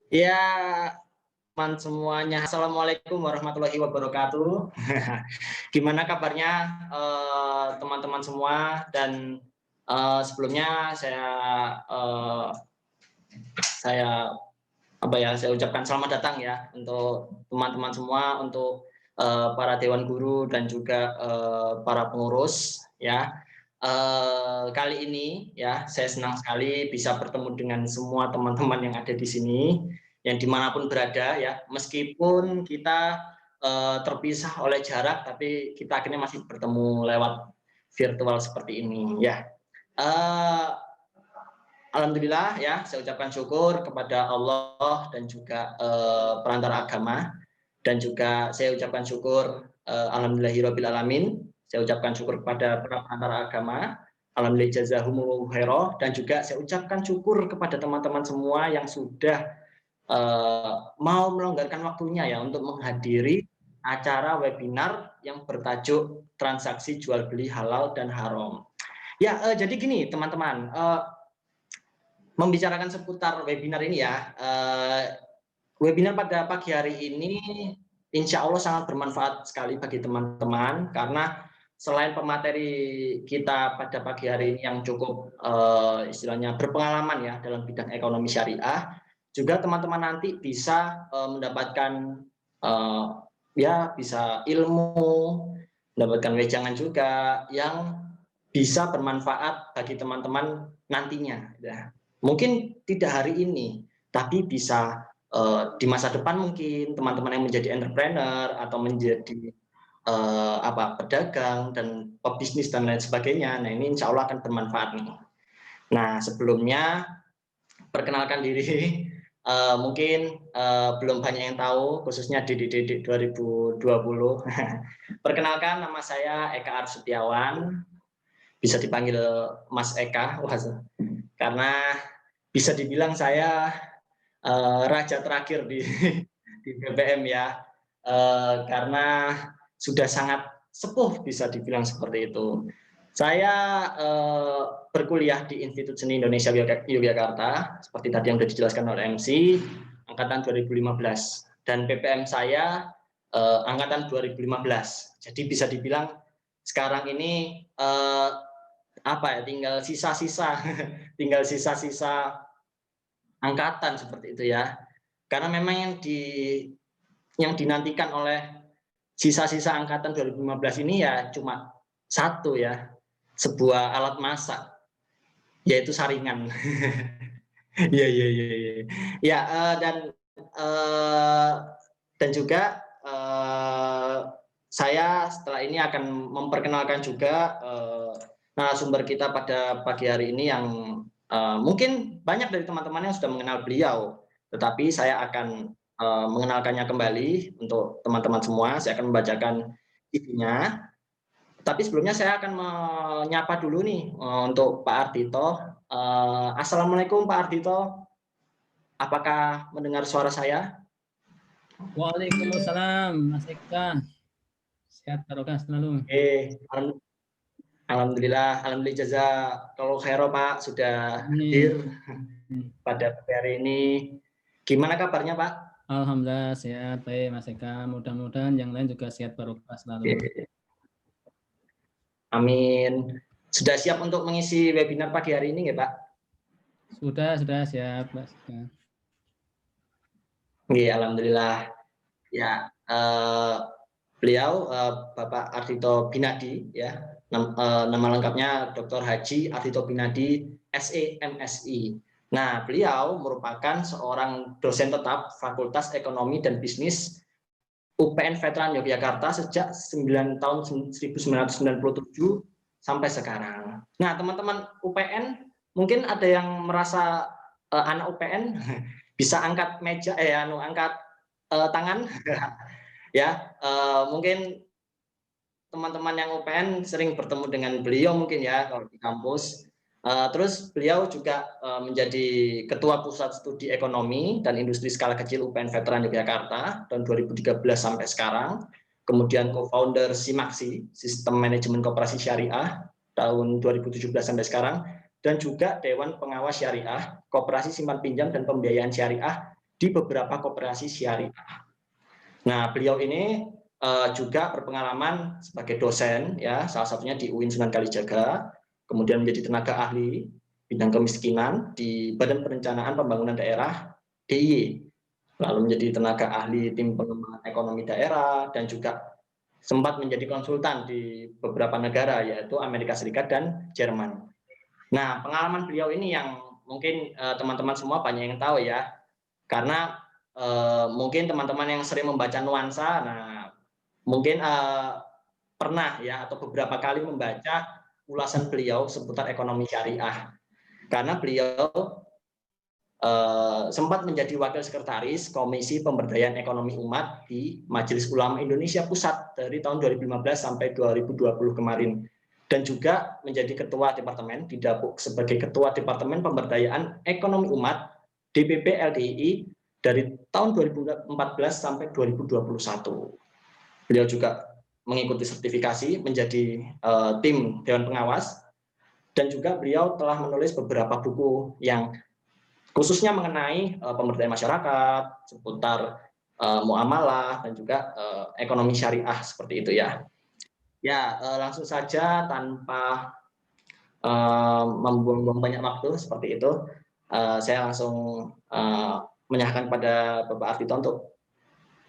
Ya, teman semuanya. Assalamualaikum warahmatullahi wabarakatuh. Gimana kabarnya teman-teman semua? Dan sebelumnya saya saya ucapkan selamat datang ya untuk teman-teman semua, untuk para dewan guru dan juga para pengurus ya. Kali ini ya saya senang sekali bisa bertemu dengan semua teman-teman yang ada di sini, yang dimanapun berada ya, meskipun kita terpisah oleh jarak, tapi kita akhirnya masih bertemu lewat virtual seperti ini ya. Uh, Alhamdulillah ya, saya ucapkan syukur kepada Allah dan juga perantara agama, dan juga saya ucapkan syukur alhamdulillahirabbil alamin. Saya ucapkan syukur kepada para perantara agama, alhamdulillah jazahumullahu khairah, dan juga saya ucapkan syukur kepada teman-teman semua yang sudah mau melonggarkan waktunya ya untuk menghadiri acara webinar yang bertajuk transaksi jual beli halal dan haram. Ya, jadi gini teman-teman, membicarakan seputar webinar ini ya. Webinar pada pagi hari ini insya Allah sangat bermanfaat sekali bagi teman-teman, karena selain pemateri kita pada pagi hari ini yang cukup istilahnya berpengalaman ya dalam bidang ekonomi syariah, juga teman-teman nanti bisa mendapatkan ya bisa ilmu, mendapatkan wejangan juga yang bisa bermanfaat bagi teman-teman nantinya ya. Mungkin tidak hari ini, tapi bisa di masa depan mungkin teman-teman yang menjadi entrepreneur atau menjadi pedagang dan pebisnis dan lain sebagainya. Nah, ini insya Allah akan bermanfaat nih. Nah, sebelumnya perkenalkan diri, mungkin belum banyak yang tahu, khususnya di 2020. Perkenalkan, nama saya Eka Arsetiawan, bisa dipanggil Mas Eka, karena bisa dibilang saya raja terakhir di BBM ya, karena sudah sangat sepuh bisa dibilang seperti itu. Saya berkuliah di Institut Seni Indonesia Yogyakarta, seperti tadi yang sudah dijelaskan oleh MC, angkatan 2015, dan BPM saya angkatan 2015. Jadi bisa dibilang sekarang ini tinggal sisa-sisa tinggal sisa-sisa angkatan seperti itu ya, karena memang yang dinantikan oleh sisa-sisa angkatan 2015 ini ya cuma satu ya, sebuah alat masak, yaitu saringan. Iya iya iya iya ya, dan juga saya setelah ini akan memperkenalkan juga narasumber kita pada pagi hari ini yang mungkin banyak dari teman-teman yang sudah mengenal beliau, tetapi saya akan mengenalkannya kembali untuk teman-teman semua. Saya akan membacakan CV-nya, tapi sebelumnya saya akan menyapa dulu nih untuk Pak Ardhito. Assalamualaikum Pak Ardhito, apakah mendengar suara saya? Waalaikumsalam, Mas Eka. Sehat barokah selalu. Alhamdulillah, alhamdulillah jazakallahu khairan Pak sudah hadir pada hari ini. Gimana kabarnya Pak? Alhamdulillah sehat, baik Mas Eka. Mudah-mudahan yang lain juga sehat barokah selalu. Amin. Sudah siap untuk mengisi webinar pagi hari ini nggak Pak? Sudah siap Mas Eka. Iya, alhamdulillah. Ya, beliau Bapak Ardhito Binadi ya, nama lengkapnya Dr. Haji Ardhito Binadi SE MSI. Nah, beliau merupakan seorang dosen tetap Fakultas Ekonomi dan Bisnis UPN Veteran Yogyakarta sejak 9 tahun 1997 sampai sekarang. Nah, teman-teman UPN mungkin ada yang merasa anak UPN bisa angkat meja, angkat tangan. Ya, mungkin teman-teman yang UPN sering bertemu dengan beliau mungkin ya kalau di kampus. Terus beliau juga menjadi Ketua Pusat Studi Ekonomi dan Industri Skala Kecil UPN Veteran Yogyakarta tahun 2013 sampai sekarang. Kemudian co-founder Simaksi, Sistem Manajemen Koperasi Syariah tahun 2017 sampai sekarang. Dan juga Dewan Pengawas Syariah, Koperasi Simpan Pinjam dan Pembiayaan Syariah di beberapa koperasi syariah. Nah, beliau ini juga berpengalaman sebagai dosen, ya, salah satunya di UIN Sunan Kalijaga, kemudian menjadi tenaga ahli bidang kemiskinan di Badan Perencanaan Pembangunan Daerah DIY, lalu menjadi tenaga ahli tim pengembangan ekonomi daerah, dan juga sempat menjadi konsultan di beberapa negara, yaitu Amerika Serikat dan Jerman. Nah, pengalaman beliau ini yang mungkin teman-teman semua banyak yang tahu ya, karena mungkin teman-teman yang sering membaca nuansa, nah mungkin pernah ya atau beberapa kali membaca ulasan beliau seputar ekonomi syariah, karena beliau sempat menjadi wakil sekretaris Komisi Pemberdayaan Ekonomi Umat di Majelis Ulama Indonesia Pusat dari tahun 2015 sampai 2020 kemarin, dan juga menjadi ketua departemen, didapuk sebagai ketua Departemen Pemberdayaan Ekonomi Umat DPP LDII dari tahun 2014 sampai 2021. Beliau juga mengikuti sertifikasi menjadi tim Dewan Pengawas, dan juga beliau telah menulis beberapa buku yang khususnya mengenai pemberdayaan masyarakat, seputar muamalah, dan juga ekonomi syariah seperti itu ya. Ya, langsung saja tanpa membuang-buang banyak waktu seperti itu, saya langsung menyerahkan kepada Bapak Ardhito untuk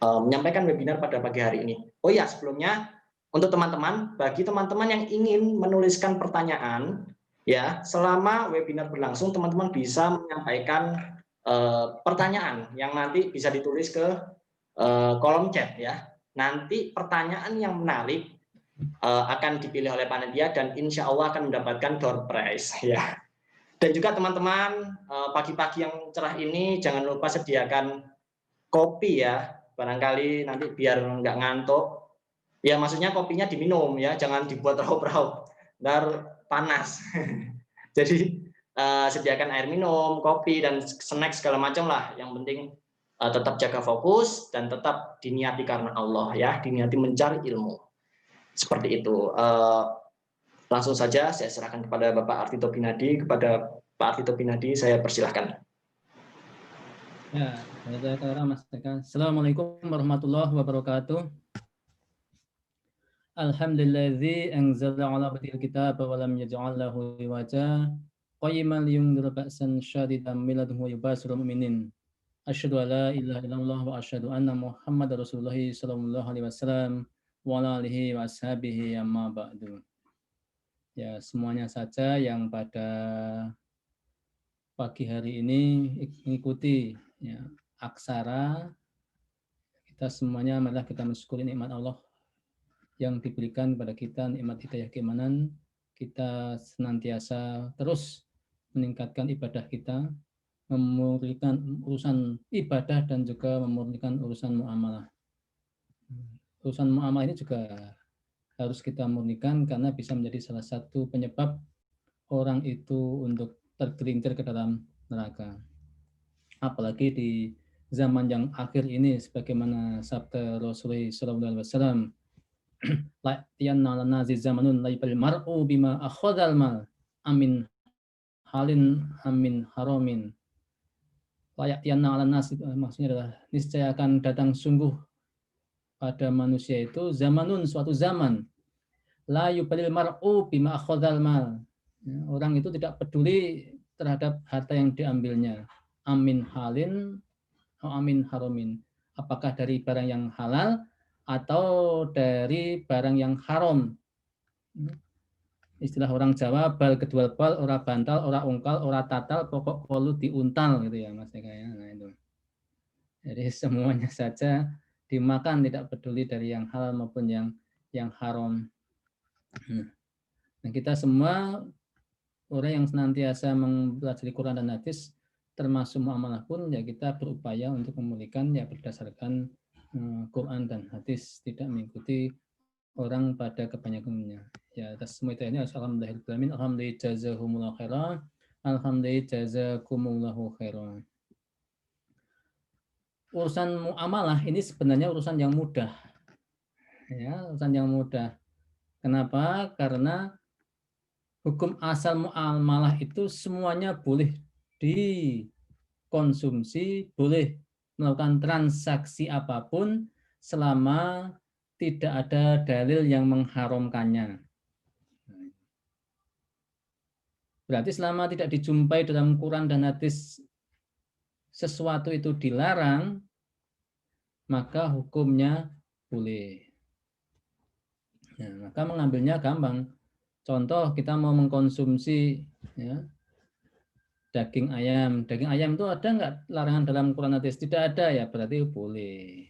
menyampaikan webinar pada pagi hari ini. Oh ya, sebelumnya untuk teman-teman, bagi teman-teman yang ingin menuliskan pertanyaan, ya, selama webinar berlangsung teman-teman bisa menyampaikan pertanyaan yang nanti bisa ditulis ke kolom chat ya. Nanti pertanyaan yang menarik akan dipilih oleh panitia dan insya Allah akan mendapatkan door prize ya. Dan juga teman-teman pagi-pagi yang cerah ini jangan lupa sediakan kopi ya, barangkali nanti biar nggak ngantuk. Ya maksudnya kopinya diminum ya, jangan dibuat raup-raup, ntar panas. Jadi sediakan air minum, kopi, dan snack segala macam lah. Yang penting tetap jaga fokus dan tetap diniati karena Allah ya, diniati mencari ilmu. Seperti itu. Langsung saja saya serahkan kepada Bapak Ardhito Pinadi. Kepada Pak Ardhito Pinadi saya persilahkan. Ya, Mas. Assalamualaikum warahmatullahi wabarakatuh. Alhamdulillazi anzala ala abdil kitaba wa lam yaj'al lahu iwaja qayyiman liyundhira ba'san syadidan min ladunhu wa yubashshirul mu'minin. Asyhadu an la ilaha illallah wa asyhadu anna Muhammadar Rasulullah sallallahu alaihi wasallam wa ala alihi wa ashabihi amma ba'du. Ya, semuanya saja yang pada pagi hari ini mengikuti ya, aksara, kita semuanya malah kita mensyukuri nikmat Allah yang diberikan kepada kita, nikmat hidayah keimanan. Kita senantiasa terus meningkatkan ibadah kita, memurnikan urusan ibadah dan juga memurnikan urusan muamalah. Urusan muamalah ini juga harus kita murnikan karena bisa menjadi salah satu penyebab orang itu untuk tergelincir ke dalam neraka. Apalagi di zaman yang akhir ini, sebagaimana sabda Rasulullah SAW, la yanna lanazi zamanun laibal mar'u bima akhadhal mal amin halin amin haramin. Layak yanna alanas, maksudnya adalah niscaya akan datang sungguh pada manusia itu zamanun, suatu zaman, la yubalil mar'u bima akhadhal mal. Orang itu tidak peduli terhadap harta yang diambilnya, amin halin atau amin haramin, apakah dari barang yang halal atau dari barang yang haram. Istilah orang Jawa, bal kedua bal, ora bantal, ora ungkal, ora tatal, pokok polu diuntal gitu ya Mas Eka ya. Nah itu. Jadi semuanya saja dimakan, tidak peduli dari yang halal maupun yang haram. Nah, kita semua orang yang senantiasa mempelajari Quran dan hadis, termasuk muamalah pun ya kita berupaya untuk memulihkan ya berdasarkan Quran dan hadis, tidak mengikuti orang pada kebanyakannya. Ya, atas semua itu ini alhamdulillahirabbil alhamdulillah jazakumullahu khairan, alhamdulillah jazakumullahu khairan. Urusan muamalah ini sebenarnya urusan yang mudah. Ya, urusan yang mudah. Kenapa? Karena hukum asal muamalah itu semuanya boleh dikonsumsi, boleh melakukan transaksi apapun selama tidak ada dalil yang mengharamkannya. Berarti selama tidak dijumpai dalam Quran dan hadis sesuatu itu dilarang, maka hukumnya boleh. Maka mengambilnya gampang. Contoh, kita mau mengkonsumsi ya, daging ayam. Daging ayam itu ada nggak larangan dalam Quran hadis? Tidak ada ya, berarti boleh.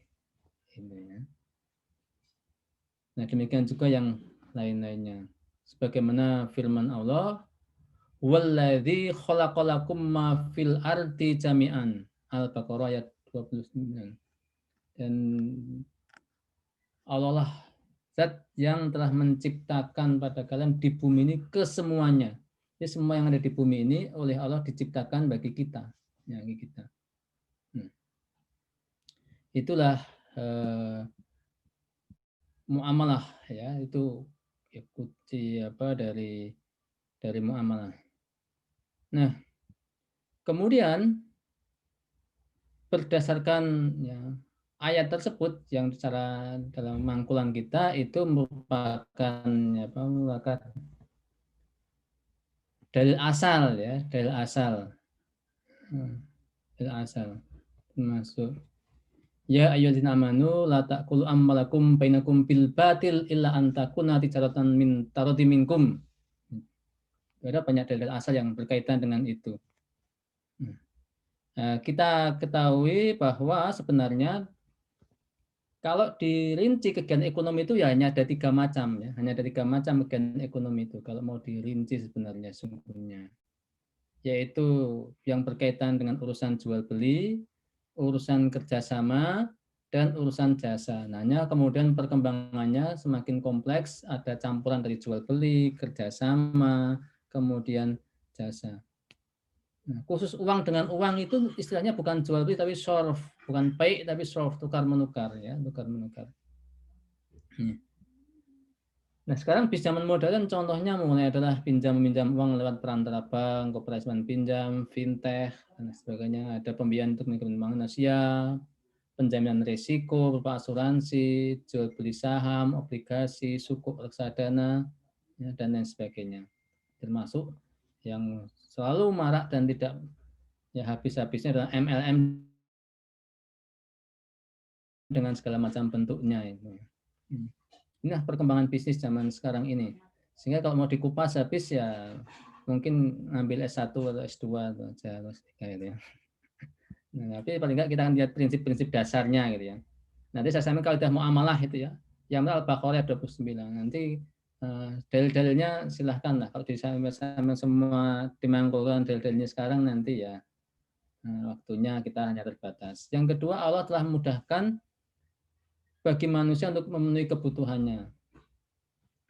Nah, demikian juga yang lain-lainnya. Sebagaimana firman Allah, "Walladzi khalaqalakum ma fil ardi jami'an." Al-Baqarah ayat 29. Dan Allah lah zat yang telah menciptakan pada kalian di bumi ini kesemuanya. Jadi semua yang ada di bumi ini oleh Allah diciptakan bagi kita. Ya, bagi kita. Itulah muamalah ya, itu ikuti apa dari muamalah. Nah, kemudian berdasarkan ya, ayat tersebut yang secara dalam mangkulan kita itu merupakan dalil asal ya, dalil asal. Dalil asal termasuk ya ayyuhallazina amanu la ta'kulu amwalakum bainakum bil batil illa an takuna tijaratan min taradi minkum. Ada banyak dalil asal yang berkaitan dengan itu. Kita ketahui bahwa sebenarnya kalau dirinci kegiatan ekonomi itu ya hanya ada 3 macam ya, hanya ada 3 macam kegiatan ekonomi itu kalau mau dirinci sebenarnya sungguhnya, yaitu yang berkaitan dengan urusan jual beli, urusan kerjasama, dan urusan jasa. Nah, kemudian perkembangannya semakin kompleks, ada campuran dari jual beli, kerjasama, kemudian jasa. Nah, khusus uang dengan uang itu istilahnya bukan jual beli tapi sorf, bukan pay tapi sorf, tukar menukar ya, tukar menukar. Nah, sekarang pinjaman modern contohnya mulai adalah pinjam meminjam uang lewat perantara bank, koperasi pinjam, fintech dan sebagainya. Ada pembiayaan untuk pengembangan Asia, penjaminan risiko berupa asuransi, jual beli saham, obligasi, sukuk reksadana, ya, dan lain sebagainya. Termasuk yang selalu marak dan tidak ya habis-habisnya adalah MLM dengan segala macam bentuknya itu. Inilah perkembangan bisnis zaman sekarang ini. Sehingga kalau mau dikupas habis ya mungkin ngambil S1 atau S2 atau S3 gitu ya. Nah, tapi paling enggak kita akan lihat prinsip-prinsip dasarnya gitu ya. Nanti saya sampaikan kalau sudah muamalah itu ya. Yang Al-Baqarah 29. Nanti dalil-dalilnya silahkan lah. Kalau sama semua dimangkulkan dalil-dalilnya sekarang nanti ya waktunya kita hanya terbatas. Yang kedua, Allah telah memudahkan bagi manusia untuk memenuhi kebutuhannya.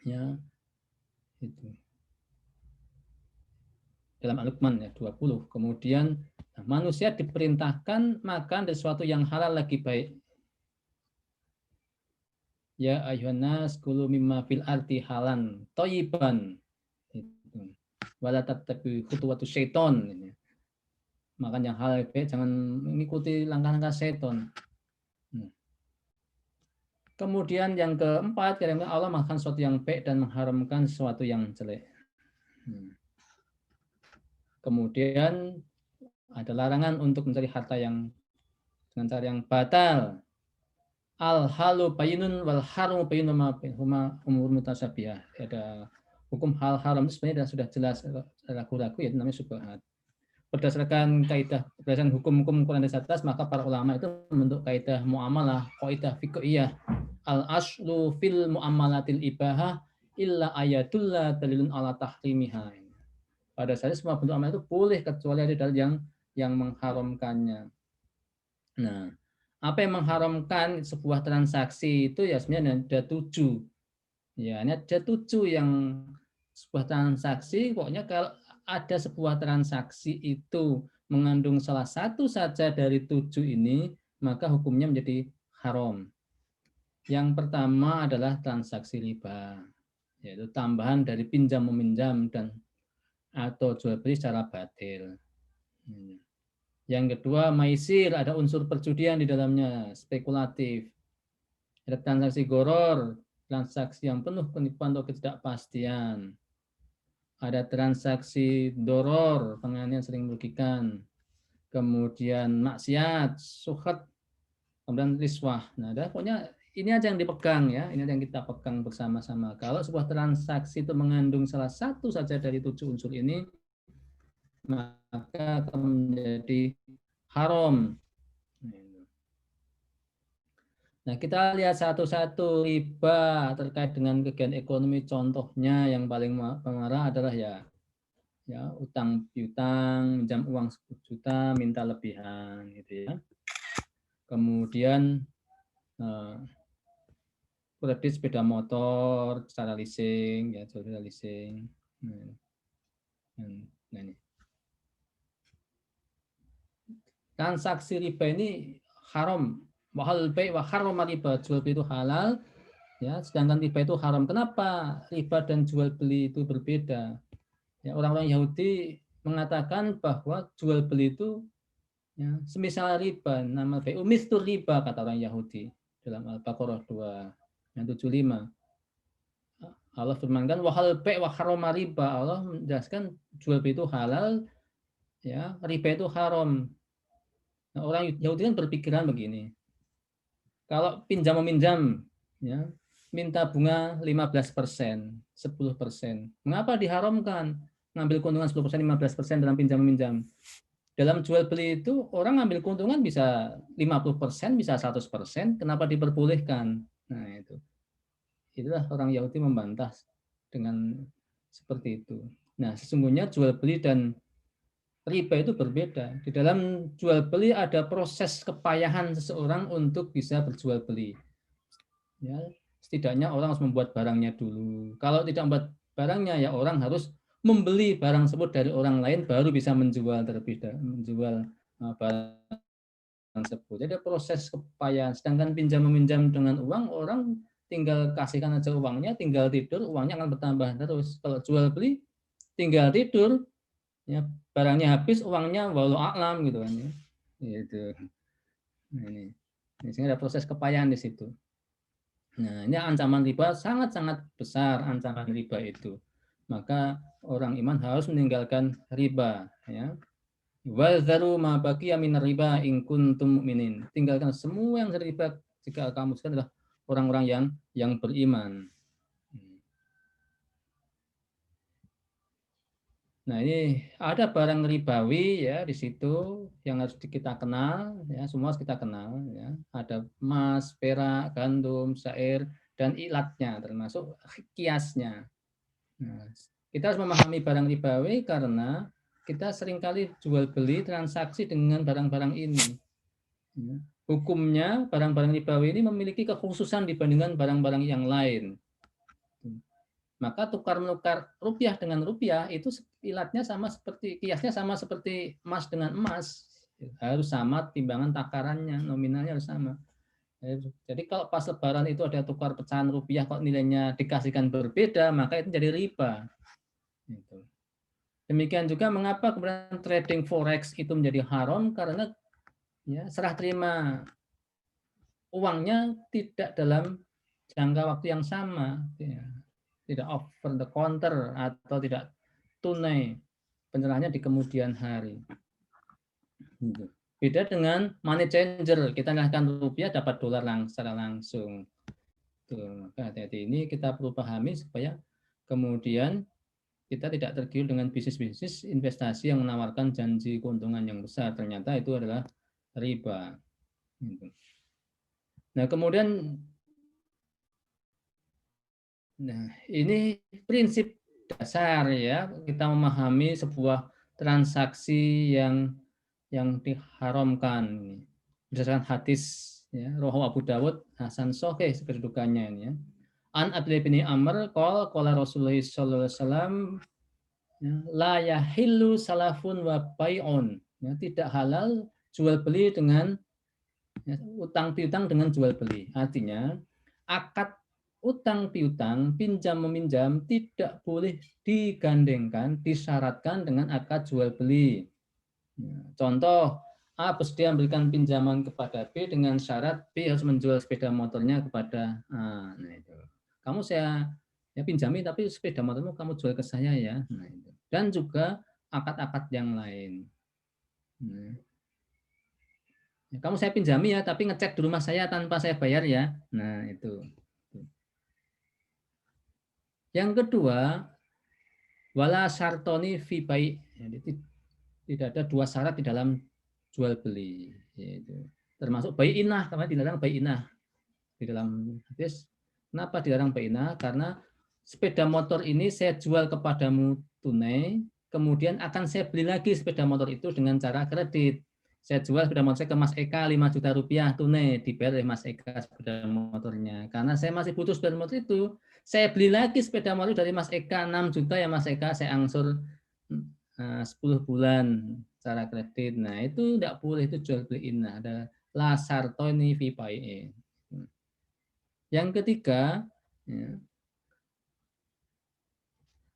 Ya, itu. Dalam Al-Luqman ya 20. Kemudian manusia diperintahkan makan dari sesuatu yang halal lagi baik. Ya ayuhan nas kulu mimma fil ardi halan thayyiban. Itu. Wala tattabi'u khutuwatu syaiton. Makan yang halal baik, jangan mengikuti langkah-langkah setan. Kemudian yang keempat, Allah makan sesuatu yang baik dan mengharamkan sesuatu yang jelek. Kemudian ada larangan untuk mencari harta yang dengan cara yang batal. Al-halu bayinun wal harum bayinun huma umur mutasabiyah. Ada hukum hal haram itu sebenarnya sudah jelas, ragu-ragu ya, namanya syubhat. Berdasarkan hukum-hukum Quran di atas, maka para ulama itu membentuk kaidah muamalah, kaidah fiqhiyah. Al-aslu fil muamalatil ibahah illa ayatullah dalilun ala tahrimiha. Pada dasarnya semua bentuk amal itu boleh kecuali ada dalil yang mengharamkannya. Nah, apa yang mengharamkan sebuah transaksi itu ya sebenarnya ada 7. Ya, ini ada 7 yang sebuah transaksi, pokoknya kalau ada sebuah transaksi itu mengandung salah satu saja dari 7 ini, maka hukumnya menjadi haram. Yang pertama adalah transaksi riba, yaitu tambahan dari pinjam meminjam dan atau jual beli secara batil. Yang kedua, maisir, ada unsur perjudian di dalamnya, spekulatif. Ada transaksi goror, transaksi yang penuh penipuan atau ketidakpastian. Ada transaksi doror, penganiayaan sering merugikan. Kemudian maksiat, suhat, kemudian riswah. Nah, pokoknya ini aja yang dipegang ya, ini aja yang kita pegang bersama-sama. Kalau sebuah transaksi itu mengandung salah satu saja dari 7 unsur ini, maka akan menjadi haram. Nah, kita lihat satu-satu riba terkait dengan kegiatan ekonomi. Contohnya yang paling pengarah adalah ya utang piutang, minjam uang 10 juta, minta lebihan gitu ya. Kemudian kredit sepeda motor secara leasing ya, secara leasing. Nah, ini. Transaksi riba ini haram. Wahal bai wa harrama riba, jual beli itu halal ya, sedangkan riba itu haram. Kenapa riba dan jual beli itu berbeda? Ya, orang-orang Yahudi mengatakan bahwa jual beli itu ya, semisal riba, nama bai umis itu riba kata orang Yahudi dalam Al-Baqarah 2 yang 75. Allah firmankan wahal bai wa harrama riba. Allah menjelaskan jual beli itu halal ya, riba itu haram. Nah, orang Yahudi kan berpikiran begini. Kalau pinjam meminjam, ya, minta bunga 15%, 10%. Mengapa diharamkan ngambil keuntungan 10%, 15% dalam pinjam meminjam? Dalam jual beli itu orang ngambil keuntungan bisa 50%, bisa 100%. Kenapa diperbolehkan? Nah itu, itulah orang Yahudi membantah dengan seperti itu. Nah sesungguhnya jual beli dan riba itu berbeda. Di dalam jual beli ada proses kepayahan seseorang untuk bisa berjual beli. Ya, setidaknya orang harus membuat barangnya dulu. Kalau tidak membuat barangnya, ya orang harus membeli barang tersebut dari orang lain baru bisa menjual terlebih dahulu, menjual barang tersebut. Jadi proses kepayahan. Sedangkan pinjam meminjam dengan uang, orang tinggal kasihkan aja uangnya, tinggal tidur, uangnya akan bertambah terus. Kalau jual beli, tinggal tidur, ya barangnya habis, uangnya walau a'lam gitu kan ya. Gitu. Nah, ini sehingga ada proses kepayahan di situ. Nah, ini ancaman riba sangat-sangat besar, ancaman riba itu. Maka orang iman harus meninggalkan riba ya. Wa zaru ma baqiya min riba in kuntum mu'minin. Tinggalkan semua yang dari riba jika kamu adalah orang-orang yang beriman. Nah, ini ada barang ribawi ya di situ yang harus kita kenal ya, semua harus kita kenal ya. Ada emas, perak, gandum, syair dan ilatnya termasuk kiasnya. Nah, kita harus memahami barang ribawi karena kita seringkali jual beli transaksi dengan barang-barang ini. Ya. Hukumnya barang-barang ribawi ini memiliki kekhususan dibandingkan barang-barang yang lain. Maka tukar menukar rupiah dengan rupiah itu ilatnya sama seperti kiasnya sama seperti emas dengan emas, harus sama timbangan takarannya, nominalnya harus sama. Jadi kalau pas lebaran itu ada tukar pecahan rupiah kok nilainya dikasihkan berbeda, maka itu jadi riba. Demikian juga mengapa kemudian trading forex itu menjadi haram karena ya serah terima uangnya tidak dalam jangka waktu yang sama. Ya. Tidak over the counter atau tidak tunai penyerahannya di kemudian hari. Beda dengan money changer, kita nyalakan rupiah dapat dolar secara langsung. Hati-hati ini kita perlu pahami supaya kemudian kita tidak tergiur dengan bisnis-bisnis investasi yang menawarkan janji keuntungan yang besar. Ternyata itu adalah riba. Nah kemudian nah, ini prinsip dasar ya, kita memahami sebuah transaksi yang diharamkan berdasarkan hadis ya, Rawahu Abu Dawud Hasan Sahih kedudukannya ini ya. An Abdullah bin Amr qala Rasulullah sallallahu alaihi wasallam la yahillu salafun wa bai'un. Ya, tidak halal jual beli dengan ya, utang piutang dengan jual beli. Artinya akad utang piutang, pinjam meminjam tidak boleh digandengkan, disyaratkan dengan akad jual beli. Contoh, A bersedia memberikan pinjaman kepada B dengan syarat B harus menjual sepeda motornya kepada A. Nah itu. Kamu saya ya pinjami tapi sepeda motormu kamu jual ke saya ya. Nah itu. Dan juga akad-akad yang lain. Nah, ya, kamu saya pinjami ya tapi ngecek di rumah saya tanpa saya bayar ya. Nah itu. Yang kedua, wala syartoni fi bai. Jadi tidak ada dua syarat di dalam jual beli, yaitu termasuk bai'inah, karena dilarang bai'inah di dalam hadis. Kenapa dilarang bai'inah? Karena sepeda motor ini saya jual kepadamu tunai, kemudian akan saya beli lagi sepeda motor itu dengan cara kredit. Saya jual sepeda motor saya ke Mas Eka 5 juta rupiah tunai, dibayar oleh Mas Eka sepeda motornya. Karena saya masih butuh sepeda motor itu, saya beli lagi sepeda motor dari Mas Eka 6 juta ya Mas Eka, saya angsur 10 bulan secara kredit. Nah, itu tidak boleh, itu jual beliin. Nah, ada la sartoni fi bai'in. Yang ketiga, ya,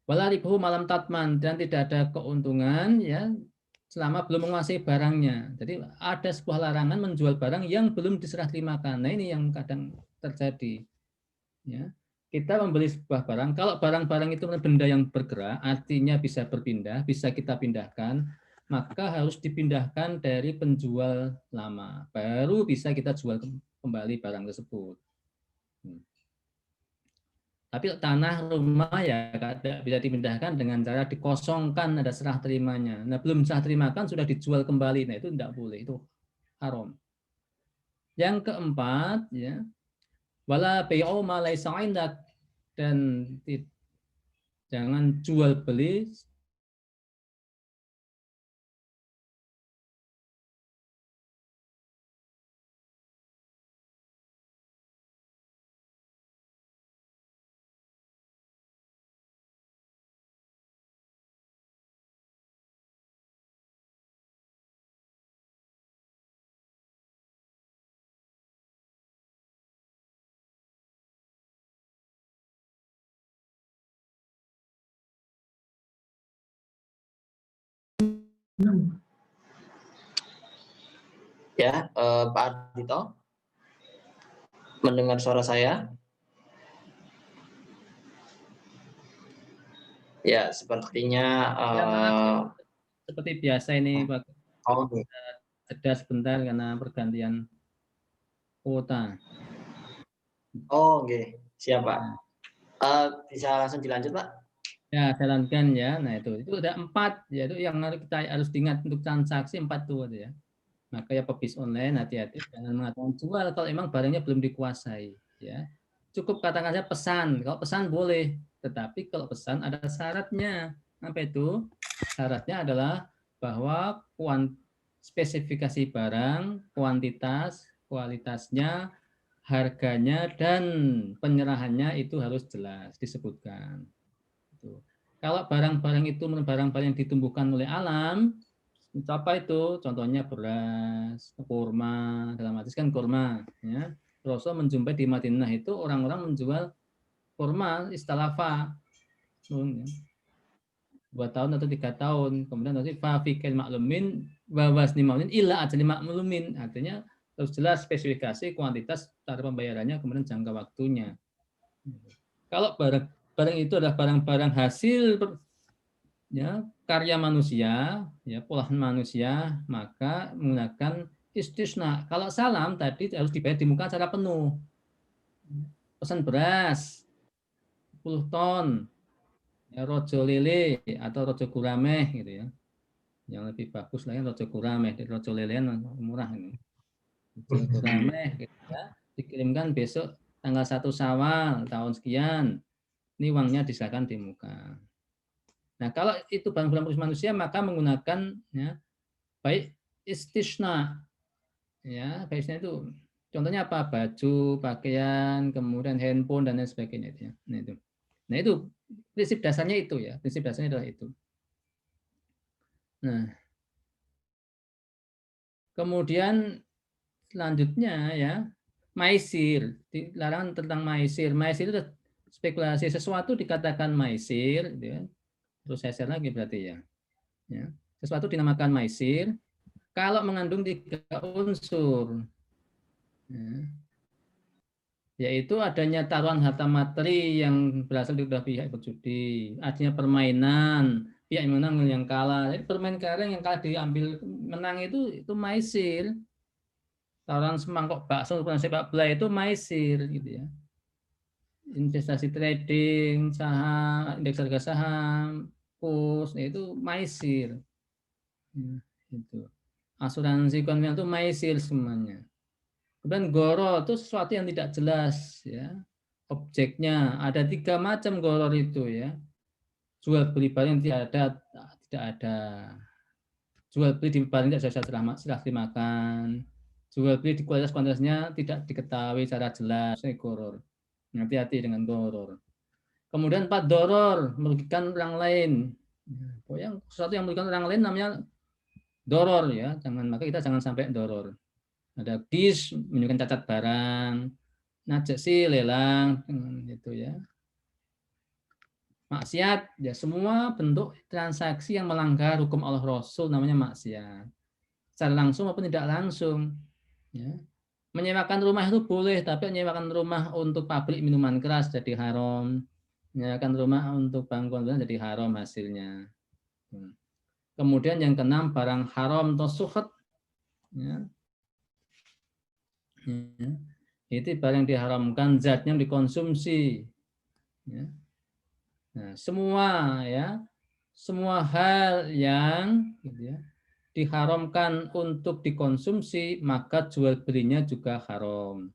wala ribuhu malam tatman, dan tidak ada keuntungan ya selama belum menguasai barangnya. Jadi ada sebuah larangan menjual barang yang belum diserah terimakan. Nah, ini yang kadang terjadi. Ya. Kita membeli sebuah barang, kalau barang-barang itu benda yang bergerak, artinya bisa berpindah, bisa kita pindahkan, maka harus dipindahkan dari penjual lama. Baru bisa kita jual kembali barang tersebut. Tapi tanah rumah ya tidak bisa dipindahkan dengan cara dikosongkan, ada serah terimanya. Nah, belum serah terimakan sudah dijual kembali. Nah, itu tidak boleh, itu haram. Yang keempat, ya, wala bai'u ma laisa 'indak, dan jangan jual beli Ya, Pak Ardito, mendengar suara saya? Ya, sepertinya ya, maaf, seperti biasa ini Pak. okay. Jeda sebentar karena pergantian kuota. Oh, okay. Siap, Pak. Ya. Bisa langsung dilanjut, Pak? Ya, jalankan ya. Nah, itu ada 4, yaitu yang kita harus diingat untuk transaksi 4 tuh ya. Maka ya pebis online hati-hati jangan mengatakan jual kalau emang barangnya belum dikuasai ya. Cukup katakan saja pesan. Kalau pesan boleh, tetapi kalau pesan ada syaratnya. Apa itu? Syaratnya adalah bahwa spesifikasi barang, kuantitas, kualitasnya, harganya, dan penyerahannya itu harus jelas disebutkan. Kalau barang-barang itu barang-barang yang ditumbuhkan oleh alam, apa itu? Contohnya beras, kurma, dalam arti kan kurma. Ya. Rasul menjumpai di Madinah itu orang-orang menjual kurma istalafa. Ya. 2 tahun atau 3 tahun. Kemudian nanti fafikil maklumin wawas maulin illa ajli maklumin. Artinya harus jelas spesifikasi, kuantitas, cara pembayarannya, kemudian jangka waktunya. Kalau barang itu adalah barang-barang hasil ya karya manusia, ya olahan manusia, maka menggunakan istisna. Kalau salam tadi harus dibayar di muka secara penuh. Pesan beras 10 ton, ya, rojo lele atau rojo gurameh gitu ya. Yang lebih bagus lagi rojo gurameh, dari rojo lelean murah ini. Rojo gurameh gitu ya. Dikirimkan besok tanggal 1 Syawal tahun sekian. Ini uangnya diserahkan di muka. Nah, kalau itu barang-barang manusia maka menggunakan ya, baik istisna, ya baik istisna itu contohnya apa, baju, pakaian, kemudian handphone dan lain sebagainya itu ya. Nah itu prinsip dasarnya itu ya, prinsip dasarnya adalah itu. Nah kemudian selanjutnya ya maisir, dilarang tentang maisir. Maisir itu spekulasi, sesuatu dikatakan maisir gitu ya. Terus saya share lagi berarti ya, sesuatu dinamakan maisir kalau mengandung 3 unsur, yaitu adanya taruhan harta materi yang berasal dari pihak berjudi, adanya permainan, pihak yang menang yang kalah. Jadi permain kareng yang kalah diambil menang itu maisir. Taruhan semangkok bakso sepak bola itu maisir gitu ya. Investasi trading, saham, indeks harga saham, kurs, itu maisir. Ya, itu. Asuransi konvensional itu maisir semuanya. Kemudian goror itu sesuatu yang tidak jelas ya. Objeknya ada 3 macam goror itu ya. Jual beli barang yang tidak ada. Jual beli di barang tidak serah makan. Jual beli di kualitasnya tidak diketahui secara jelas. Ini goror. Hati-hati dengan goror. Kemudian 4 doror, merugikan orang lain. Pokoknya sesuatu yang merugikan orang lain namanya doror ya. Maka kita jangan sampai doror. Ada dis menunjukkan cacat barang, najasi lelang gitu ya. Maksiat ya semua bentuk transaksi yang melanggar hukum Allah Rasul namanya maksiat. Secara langsung maupun tidak langsung ya. Menyewakan rumah itu boleh, tapi menyewakan rumah untuk pabrik minuman keras jadi haram. Menyewakan rumah untuk bangunan jadi haram hasilnya. Kemudian yang keenam barang haram atau suhet ya. Itu barang yang diharamkan zatnya dikonsumsi ya. Nah, semua hal yang gitu ya, diharamkan untuk dikonsumsi maka jual belinya juga haram.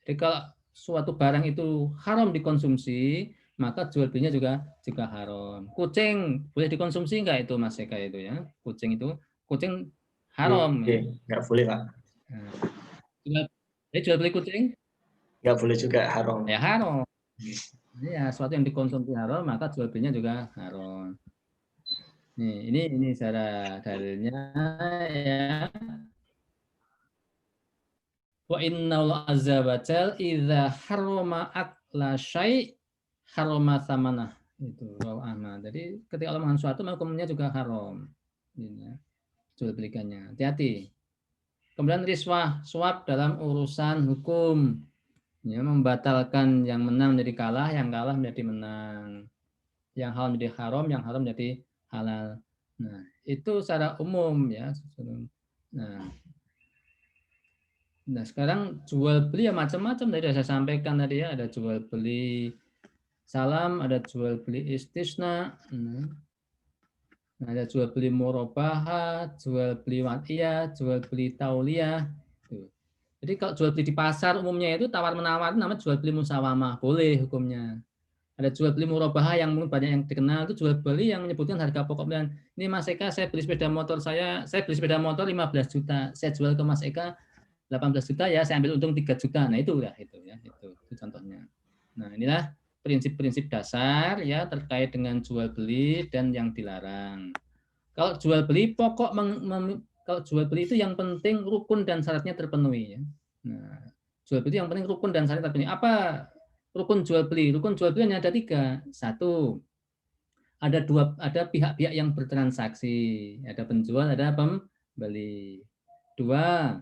Jadi kalau suatu barang itu haram dikonsumsi maka jual belinya juga haram. Kucing boleh dikonsumsi enggak itu Mas Eka itu ya? Kucing haram. Nggak boleh Pak. Jual beli kucing? Nggak boleh juga, haram. Ya haram. Ya, sesuatu yang dikonsumsi haram maka jual belinya juga haram. Nih, ini cara dalilnya ya. Wa innallaha azza wa jal idza harrama akla syai' harrama tsamanah. Itu rawu Ahmad. Jadi ketika Allah mengharamkan sesuatu maka hukumnya juga haram. Ini ya. Jual belikannya. Hati-hati. Kemudian riswah, suap dalam urusan hukum. Ya, membatalkan yang menang menjadi kalah, yang kalah menjadi menang. Yang halal menjadi haram, yang haram menjadi halal. Nah, itu secara umum ya. Nah, sekarang jual beli ya macam-macam tadi saya sampaikan tadi ya, ada jual beli salam, ada jual beli istisna, ada jual beli murabahah, jual beli watiyah, jual beli tauliyah. Jadi kalau jual beli di pasar umumnya itu tawar menawar itu namanya jual beli musawamah, boleh hukumnya. Ada jual beli murabahah yang mungkin banyak yang dikenal itu jual beli yang menyebutkan harga pokok dan ini Mas Eka saya beli sepeda motor 15 juta, saya jual ke Mas Eka 18 juta ya, saya ambil untung 3 juta. Nah, itu ya, itu contohnya. Nah, inilah prinsip-prinsip dasar ya terkait dengan jual beli dan yang dilarang. Kalau jual beli kalau jual beli itu yang penting rukun dan syaratnya terpenuhi ya. Nah, jual beli yang penting rukun dan syaratnya terpenuhi. Apa rukun jual beli? Rukun jual beli hanya ada 3. 1, ada pihak-pihak yang bertransaksi, ada penjual, ada pembeli. 2,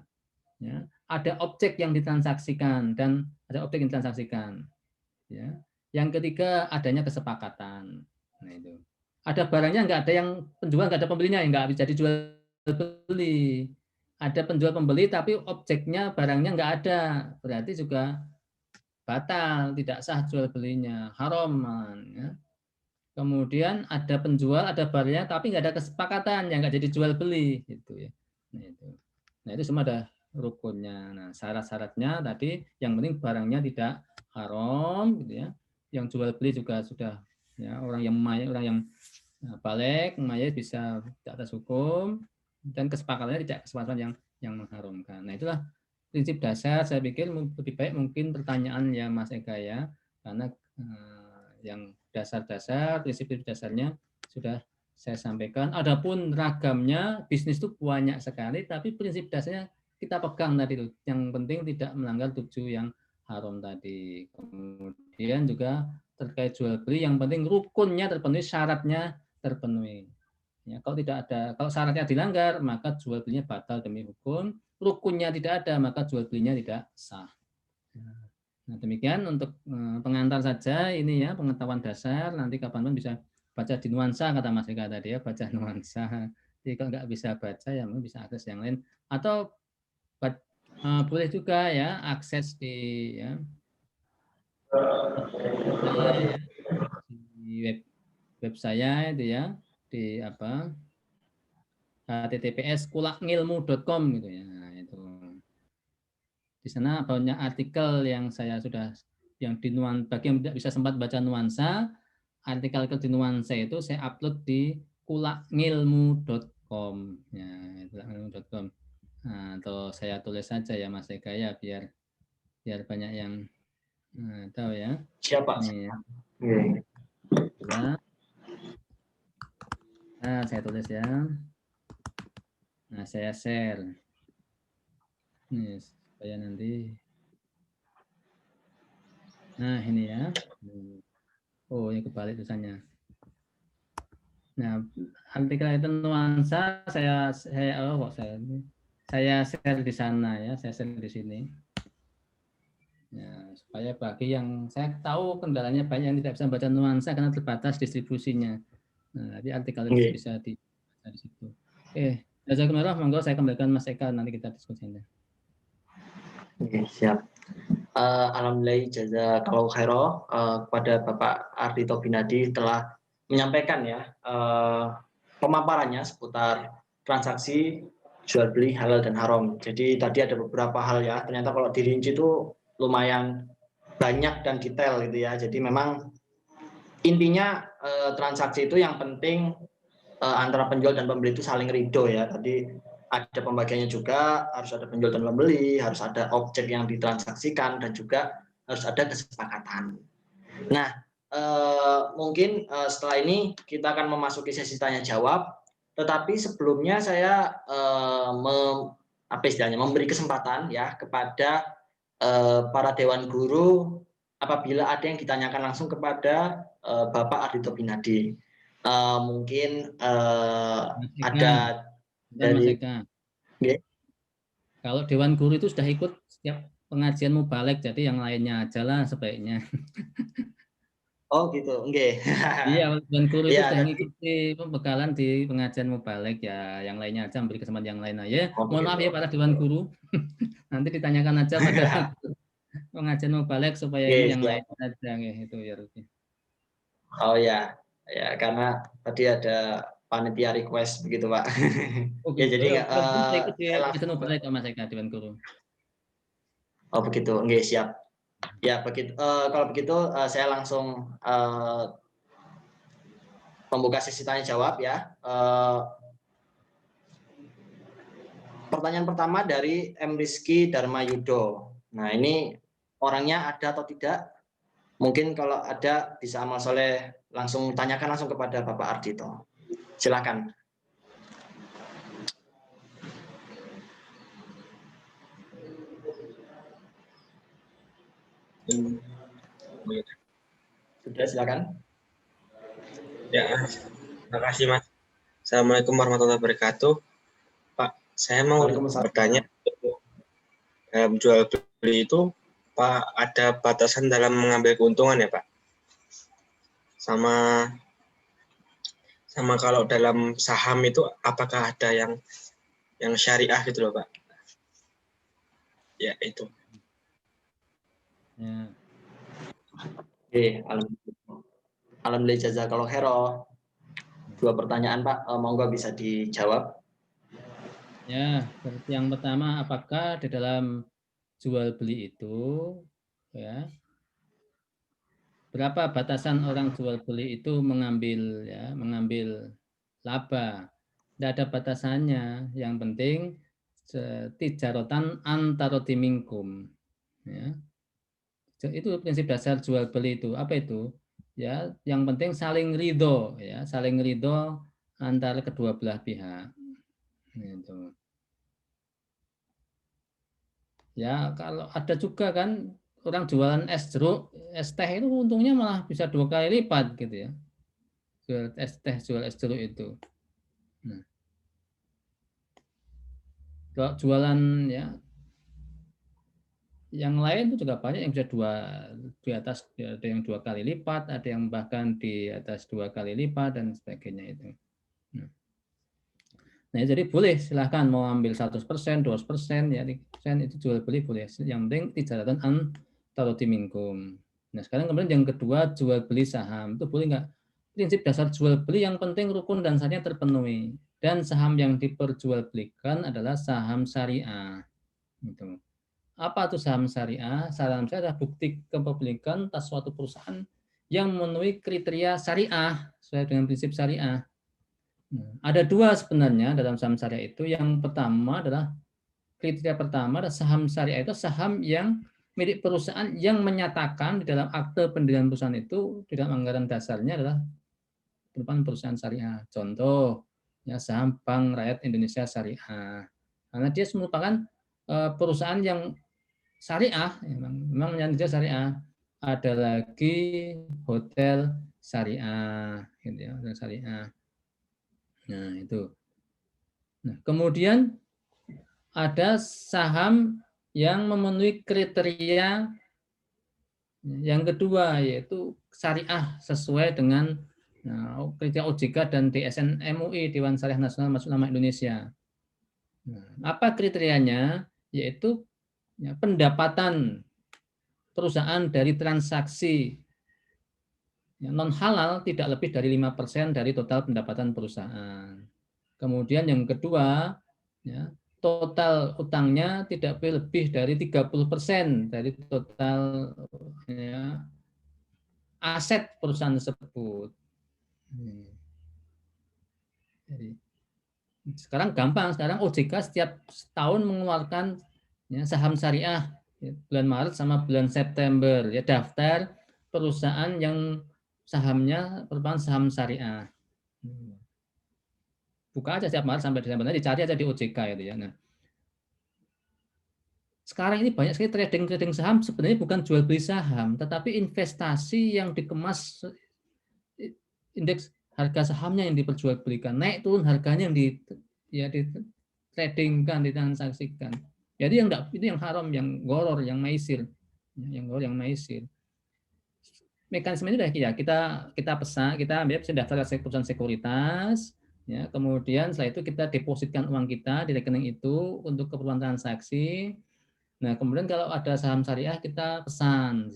ya, ada objek yang ditransaksikan dan ada objek yang ditransaksikan. Ya. Yang ketiga adanya kesepakatan. Nah, itu. Ada barangnya nggak ada yang penjual nggak ada pembelinya nggak bisa dijual beli. Ada penjual pembeli tapi objeknya barangnya nggak ada, berarti juga batal, tidak sah jual belinya, haram. Ya. Kemudian ada penjual, ada barangnya tapi nggak ada kesepakatan, yang nggak jadi jual beli, gitu ya. Nah itu semua ada rukunnya. Nah syarat-syaratnya tadi yang penting barangnya tidak haram, gitu ya. Yang jual beli juga sudah ya orang yang balik mayat bisa di atas hukum dan kesepakatannya tidak kesepakatan yang mengharumkan. Nah itulah prinsip dasar. Saya pikir lebih baik mungkin pertanyaan ya Mas Eka ya, karena yang dasar-dasar prinsip dasarnya sudah saya sampaikan. Adapun ragamnya bisnis itu banyak sekali, tapi prinsip dasarnya kita pegang tadi itu. Yang penting tidak melanggar 7 yang haram tadi. Kemudian juga terkait jual beli yang penting rukunnya terpenuhi, syaratnya terpenuhi. Ya, kalau syaratnya dilanggar, maka jual belinya batal demi hukum. Rukunnya tidak ada, maka jual belinya tidak sah. Nah, demikian untuk pengantar saja ini ya, pengetahuan dasar. Nanti kapan-kapan bisa baca di nuansa, kata Mas Eka tadi ya, baca nuansa. Jadi kalau nggak bisa baca, ya mungkin bisa akses yang lain. Atau boleh juga ya akses di ya, saya ya, di web saya itu ya, di apa, https://kulakngilmu.com gitu ya. Nah, itu. Di sana banyak artikel yang saya sudah bagi yang tidak bisa sempat baca nuansa, artikel di nuansa itu saya upload di kulakngilmu.com ya, kulakngilmu.com. Nah, atau saya tulis saja ya Mas Eka ya biar banyak yang tahu ya. Siapa? Ini ya. Nah, saya tulis ya. Nah, saya share. Nih, supaya nanti. Nah, ini ya. Oh, ini kebalik tulisannya. Nah, artikel itu nuansa saya share di sana ya, saya share di sini. Ya, supaya bagi yang saya tahu kendalanya banyak yang tidak bisa baca nuansa karena terbatas distribusinya. Nah, jadi artikel itu bisa dibaca di situ. Oke, jazakumullah, monggo saya kembalikan Mas Eka, nanti kita diskusikan. Oke, siap. Alhamdulillah jazakallahu khairan kepada Bapak Ardhito Binadi telah menyampaikan ya pemaparannya seputar transaksi jual beli halal dan haram. Jadi tadi ada beberapa hal ya, ternyata kalau dirinci itu lumayan banyak dan detail gitu ya. Jadi memang intinya transaksi itu yang penting antara penjual dan pembeli itu saling ridho ya. Tadi ada pembagiannya juga, harus ada penjual dan pembeli, harus ada objek yang ditransaksikan, dan juga harus ada kesepakatan. Nah, mungkin setelah ini kita akan memasuki sesi tanya jawab, tetapi sebelumnya saya memberi kesempatan ya kepada para dewan guru apabila ada yang ditanyakan langsung kepada Bapak Ardhito Binadi. Mungkin ada Mas dari Eka. Kalau Dewan Guru itu sudah ikut setiap pengajian mubalek, jadi yang lainnya aja lah sebaiknya. Oh gitu, enggak. Iya, Dewan Guru itu Ya, sudah tadi. mengikuti pembekalan di pengajian mubalek ya, yang lainnya aja beri kesempatan yang lain aja. Oh, Mohon maaf ya para Dewan Guru, nanti ditanyakan aja pada pengajian mubalek supaya ini yang lain aja itu ya. Oh ya, ya karena tadi ada panitia request begitu Pak. Oh Ya gitu. jadi Ya, ikut di saya pengajian langsung. mubalek Mas Eka, Dewan Guru. Oh begitu, enggak siap. Ya begitu. Kalau begitu saya langsung membuka sesi tanya jawab ya. Pertanyaan pertama dari M. Rizky Dharma Yudo. Nah ini orangnya ada atau tidak? Mungkin kalau ada bisa amal soleh langsung tanyakan langsung kepada Bapak Ardhito. Silakan. Sudah, silakan. Ya, terima kasih Mas. Assalamualaikum warahmatullahi wabarakatuh. Pak, saya mau bertanya, dalam jual beli itu Pak ada batasan dalam mengambil keuntungan ya Pak? Sama kalau dalam saham itu apakah ada yang syariah gitu loh Pak? Ya itu. Ya. Oke, alhamdulillah jazakallahu khairan. Dua pertanyaan Pak, monggo bisa dijawab. Ya, yang pertama apakah di dalam jual beli itu ya berapa batasan orang jual beli itu mengambil laba? Tidak ada batasannya. Yang penting tijarotan antaroti minkum. Ya. Itu prinsip dasar jual beli itu. Apa itu? Ya, yang penting saling ridho, ya, saling ridho antara kedua belah pihak. Gitu. Ya, kalau ada juga kan orang jualan es jeruk, es teh itu untungnya malah bisa 2 kali lipat gitu ya. Jual es teh, jual es jeruk itu. Nah, kalau jualan ya yang lain itu juga banyak yang bisa di atas, ada yang 2 kali lipat, ada yang bahkan di atas 2 kali lipat dan sebagainya itu. Nah, jadi boleh silahkan mau ambil 100%, 200%, ya itu jual beli boleh. Yang penting tijaratan an taruti minkum. Nah, sekarang kemudian yang kedua jual beli saham itu boleh nggak? Prinsip dasar jual beli yang penting rukun dan syaratnya terpenuhi. Dan saham yang diperjualbelikan adalah saham syariah. Gitu. Apa itu saham syariah? Saham syariah adalah bukti kepemilikan atas suatu perusahaan yang memenuhi kriteria syariah sesuai dengan prinsip syariah. Ada 2 sebenarnya dalam saham syariah itu. Yang pertama adalah kriteria pertama adalah saham syariah itu saham yang milik perusahaan yang menyatakan di dalam akte pendirian perusahaan itu di dalam anggaran dasarnya adalah merupakan perusahaan syariah. Contoh ya saham Bank Rakyat Indonesia Syariah. Karena dia merupakan perusahaan yang syariah, memang menyandera syariah. Ada lagi hotel syariah, gitu ya, hotel syariah. Nah itu. Nah, kemudian ada saham yang memenuhi kriteria yang kedua yaitu syariah sesuai dengan kriteria OJK dan DSN MUI Dewan Syariah Nasional Majelis Ulama Indonesia. Nah, apa kriterianya? Yaitu ya, pendapatan perusahaan dari transaksi non halal tidak lebih dari 5% dari total pendapatan perusahaan. Kemudian yang kedua, ya, total utangnya tidak lebih dari 30% dari total ya, aset perusahaan tersebut. Jadi, sekarang gampang, sekarang OJK setiap tahun mengeluarkan ya, saham syariah ya, bulan Maret sama bulan September ya daftar perusahaan yang sahamnya merupakan saham syariah. Buka aja setiap Maret sampai Desember, dicari aja di OJK itu ya. Nah, sekarang ini banyak sekali trading saham sebenarnya bukan jual beli saham, tetapi investasi yang dikemas indeks harga sahamnya yang diperjualbelikan, naik turun harganya yang di tradingkan, ditransaksikan. Jadi yang enggak itu yang haram, yang goror, yang maisir, yang goror, yang maisir. Mekanisme ini ya kita pesan, kita ambil daftar perusahaan sekuritas, ya kemudian setelah itu kita depositkan uang kita di rekening itu untuk keperluan transaksi. Nah kemudian kalau ada saham syariah kita pesan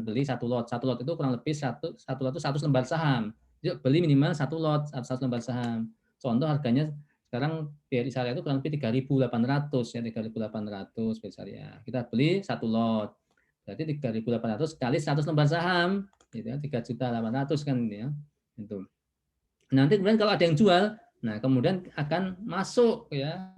beli satu lot itu kurang lebih satu lot itu 100 lembar saham. Yuk beli minimal 1 lot 100 lembar saham. Contoh harganya sekarang BRI syariah itu kurang lebih 3.800 ya 3.800 BRI syariah. Kita beli 1 lot. Berarti 3.800 kali 100 lembar saham, gitu ya, 3.800.000 kan ya. Itu. Nanti kemudian kalau ada yang jual, nah kemudian akan masuk ya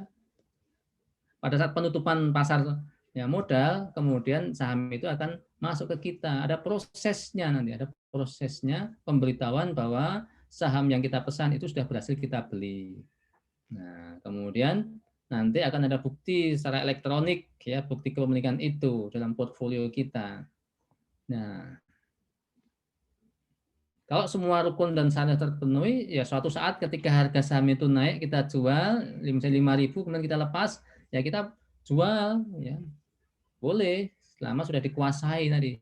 pada saat penutupan pasar ya modal, kemudian saham itu akan masuk ke kita. Ada prosesnya nanti, ada prosesnya pemberitahuan bahwa saham yang kita pesan itu sudah berhasil kita beli. Nah, kemudian nanti akan ada bukti secara elektronik ya, bukti kepemilikan itu dalam portfolio kita. Nah, kalau semua rukun dan syarat terpenuhi, ya suatu saat ketika harga saham itu naik kita jual, misalnya 5.000 kemudian kita lepas, ya kita jual, ya boleh selama sudah dikuasai tadi.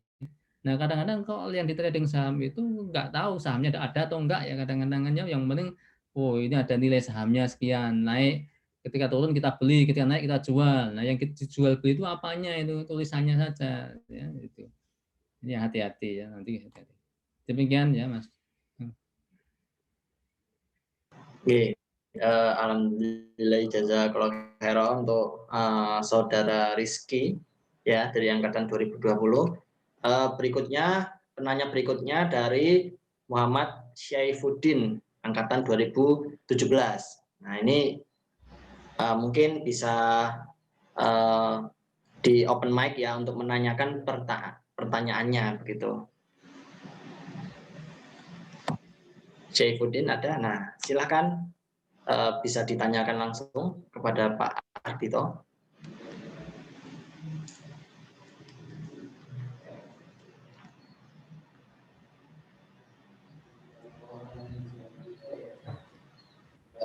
Nah kadang-kadang kalau yang di trading saham itu nggak tahu sahamnya ada atau enggak ya kadang-kadang yang penting, oh ini ada nilai sahamnya sekian naik, ketika turun kita beli, ketika naik kita jual. Nah yang kita jual beli itu apanya itu tulisannya saja, ya itu. Ini hati-hati ya nanti hati-hati. Demikian ya Mas. Oke, alhamdulillah jazakallahu khairan untuk saudara Rizky ya dari angkatan 2020. Berikutnya penanya berikutnya dari Muhammad Syaifuddin angkatan 2017. Nah ini mungkin bisa di open mic ya untuk menanyakan pertanyaannya begitu. Syaifuddin ada, nah silakan bisa ditanyakan langsung kepada Pak Ardito.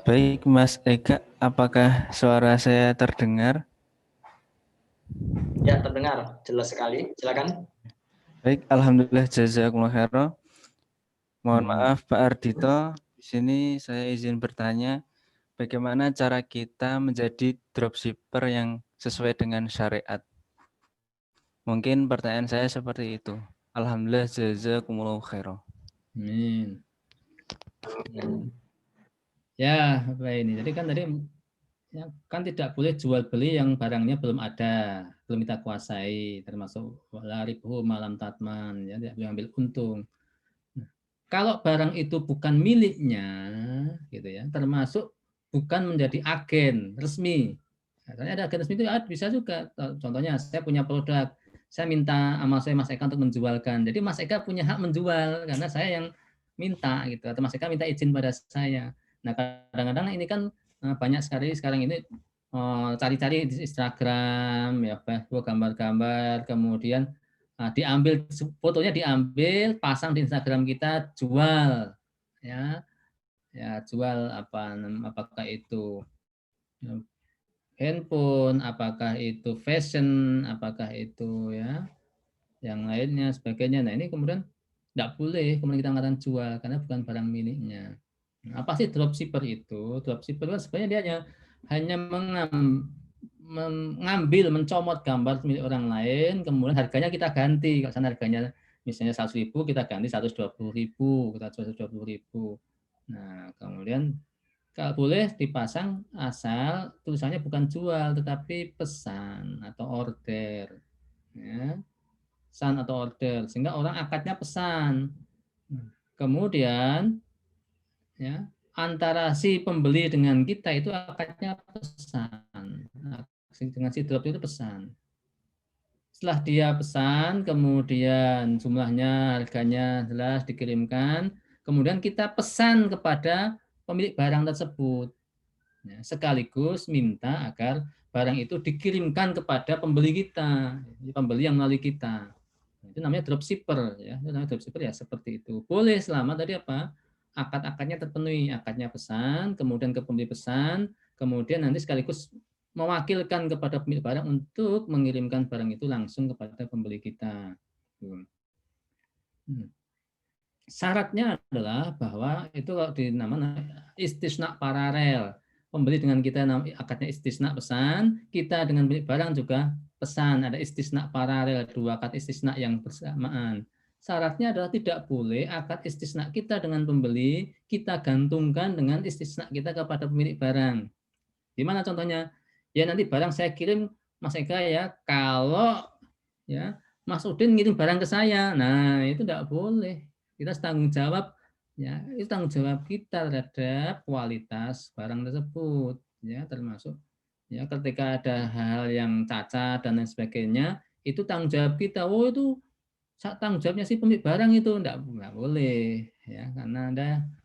Baik, Mas Eka, apakah suara saya terdengar? Ya, terdengar jelas sekali. Silakan. Baik, alhamdulillah, jazakumullah khairan. Mohon maaf Pak Ardhito, di sini saya izin bertanya, bagaimana cara kita menjadi dropshipper yang sesuai dengan syariat? Mungkin pertanyaan saya seperti itu. Alhamdulillah, jazakumullah khairan. Amin. Ya, apa ini? Jadi kan tadi ya, kan tidak boleh jual beli yang barangnya belum ada, belum kita kuasai, termasuk laribuhu malam tatman, ya tidak boleh ambil untung. Nah, kalau barang itu bukan miliknya, gitu ya, termasuk bukan menjadi agen resmi. Katanya ada agen resmi itu bisa juga. Contohnya saya punya produk, saya minta sama saya Mas Eka untuk menjualkan. Jadi Mas Eka punya hak menjual karena saya yang minta gitu, atau Mas Eka minta izin pada saya. Nah, kadang-kadang ini kan banyak sekali sekarang ini cari-cari di Instagram, ya Facebook, gambar-gambar, kemudian diambil fotonya, diambil, pasang di Instagram kita, jual, ya, ya jual apakah itu handphone, apakah itu fashion, apakah itu ya yang lainnya sebagainya. Nah ini kemudian tidak boleh kemudian kita mengatakan jual karena bukan barang miliknya. Apa sih dropshipper itu? Dropshipper itu sebenarnya dia hanya mengambil, mencomot gambar milik orang lain, kemudian harganya kita ganti. Kalau sana harganya misalnya 100.000, kita ganti 120.000, kita jual 120.000. Nah, kemudian kalau boleh dipasang asal tulisannya bukan jual, tetapi pesan atau order. Ya. Pesan atau order, sehingga orang akadnya pesan. Kemudian ya antara si pembeli dengan kita itu akadnya pesan, dengan si drop itu pesan. Setelah dia pesan, kemudian jumlahnya, harganya jelas dikirimkan, kemudian kita pesan kepada pemilik barang tersebut, ya, sekaligus minta agar barang itu dikirimkan kepada pembeli kita, pembeli yang melalui kita. Itu namanya dropshipper, ya. Itu namanya dropshipper ya seperti itu. Boleh selama tadi apa? Akad-akadnya terpenuhi, akadnya pesan, kemudian ke pembeli pesan, kemudian nanti sekaligus mewakilkan kepada pemilik barang untuk mengirimkan barang itu langsung kepada pembeli kita. Syaratnya adalah bahwa itu kalau di namanya istisna paralel. Pembeli dengan kita akadnya istisna pesan, kita dengan pemilik barang juga pesan, ada istisna paralel, dua akad istisna yang bersamaan. Syaratnya adalah tidak boleh akad istisna kita dengan pembeli kita gantungkan dengan istisna kita kepada pemilik barang. Gimana contohnya? Ya nanti barang saya kirim Mas Eka ya, kalau ya Mas Udin ngirim barang ke saya. Nah, itu tidak boleh. Kita tanggung jawab, ya, itu tanggung jawab kita terhadap kualitas barang tersebut, ya, termasuk ya ketika ada hal yang cacat dan lain sebagainya, itu tanggung jawab kita. Oh, itu tanggung jawabnya si pemilik barang itu enggak boleh, ya, karena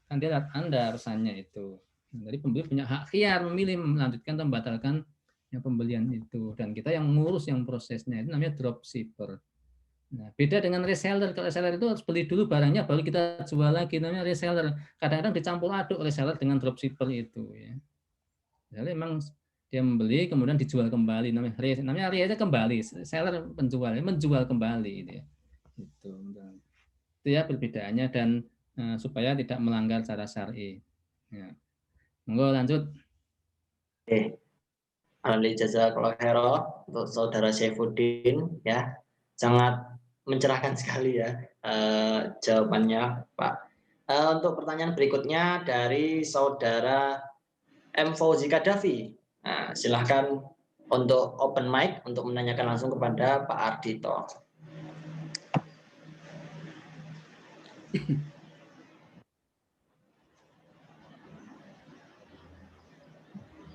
kan dia lihat Anda pesannya itu. Jadi pembeli punya hak khiar memilih melanjutkan atau membatalkan yang pembelian itu, dan kita yang mengurus yang prosesnya, itu namanya dropshipper. Nah, beda dengan reseller. Kalau reseller itu harus beli dulu barangnya baru kita jual lagi, namanya reseller. Kadang-kadang dicampur aduk reseller dengan dropshipper itu, ya. Jadi memang dia membeli kemudian dijual kembali, namanya reseller kembali, seller penjual, menjual kembali itu ya. Itu ya perbedaannya, dan supaya tidak melanggar cara syar'i. Ya. Monggo lanjut. Oke. Alhamdulillah jazakallahu khairan untuk saudara Saifuddin, ya. Sangat mencerahkan sekali ya jawabannya, Pak. Untuk pertanyaan berikutnya dari saudara M. Fauzi Kadafi. Nah, silahkan untuk open mic untuk menanyakan langsung kepada Pak Ardhito.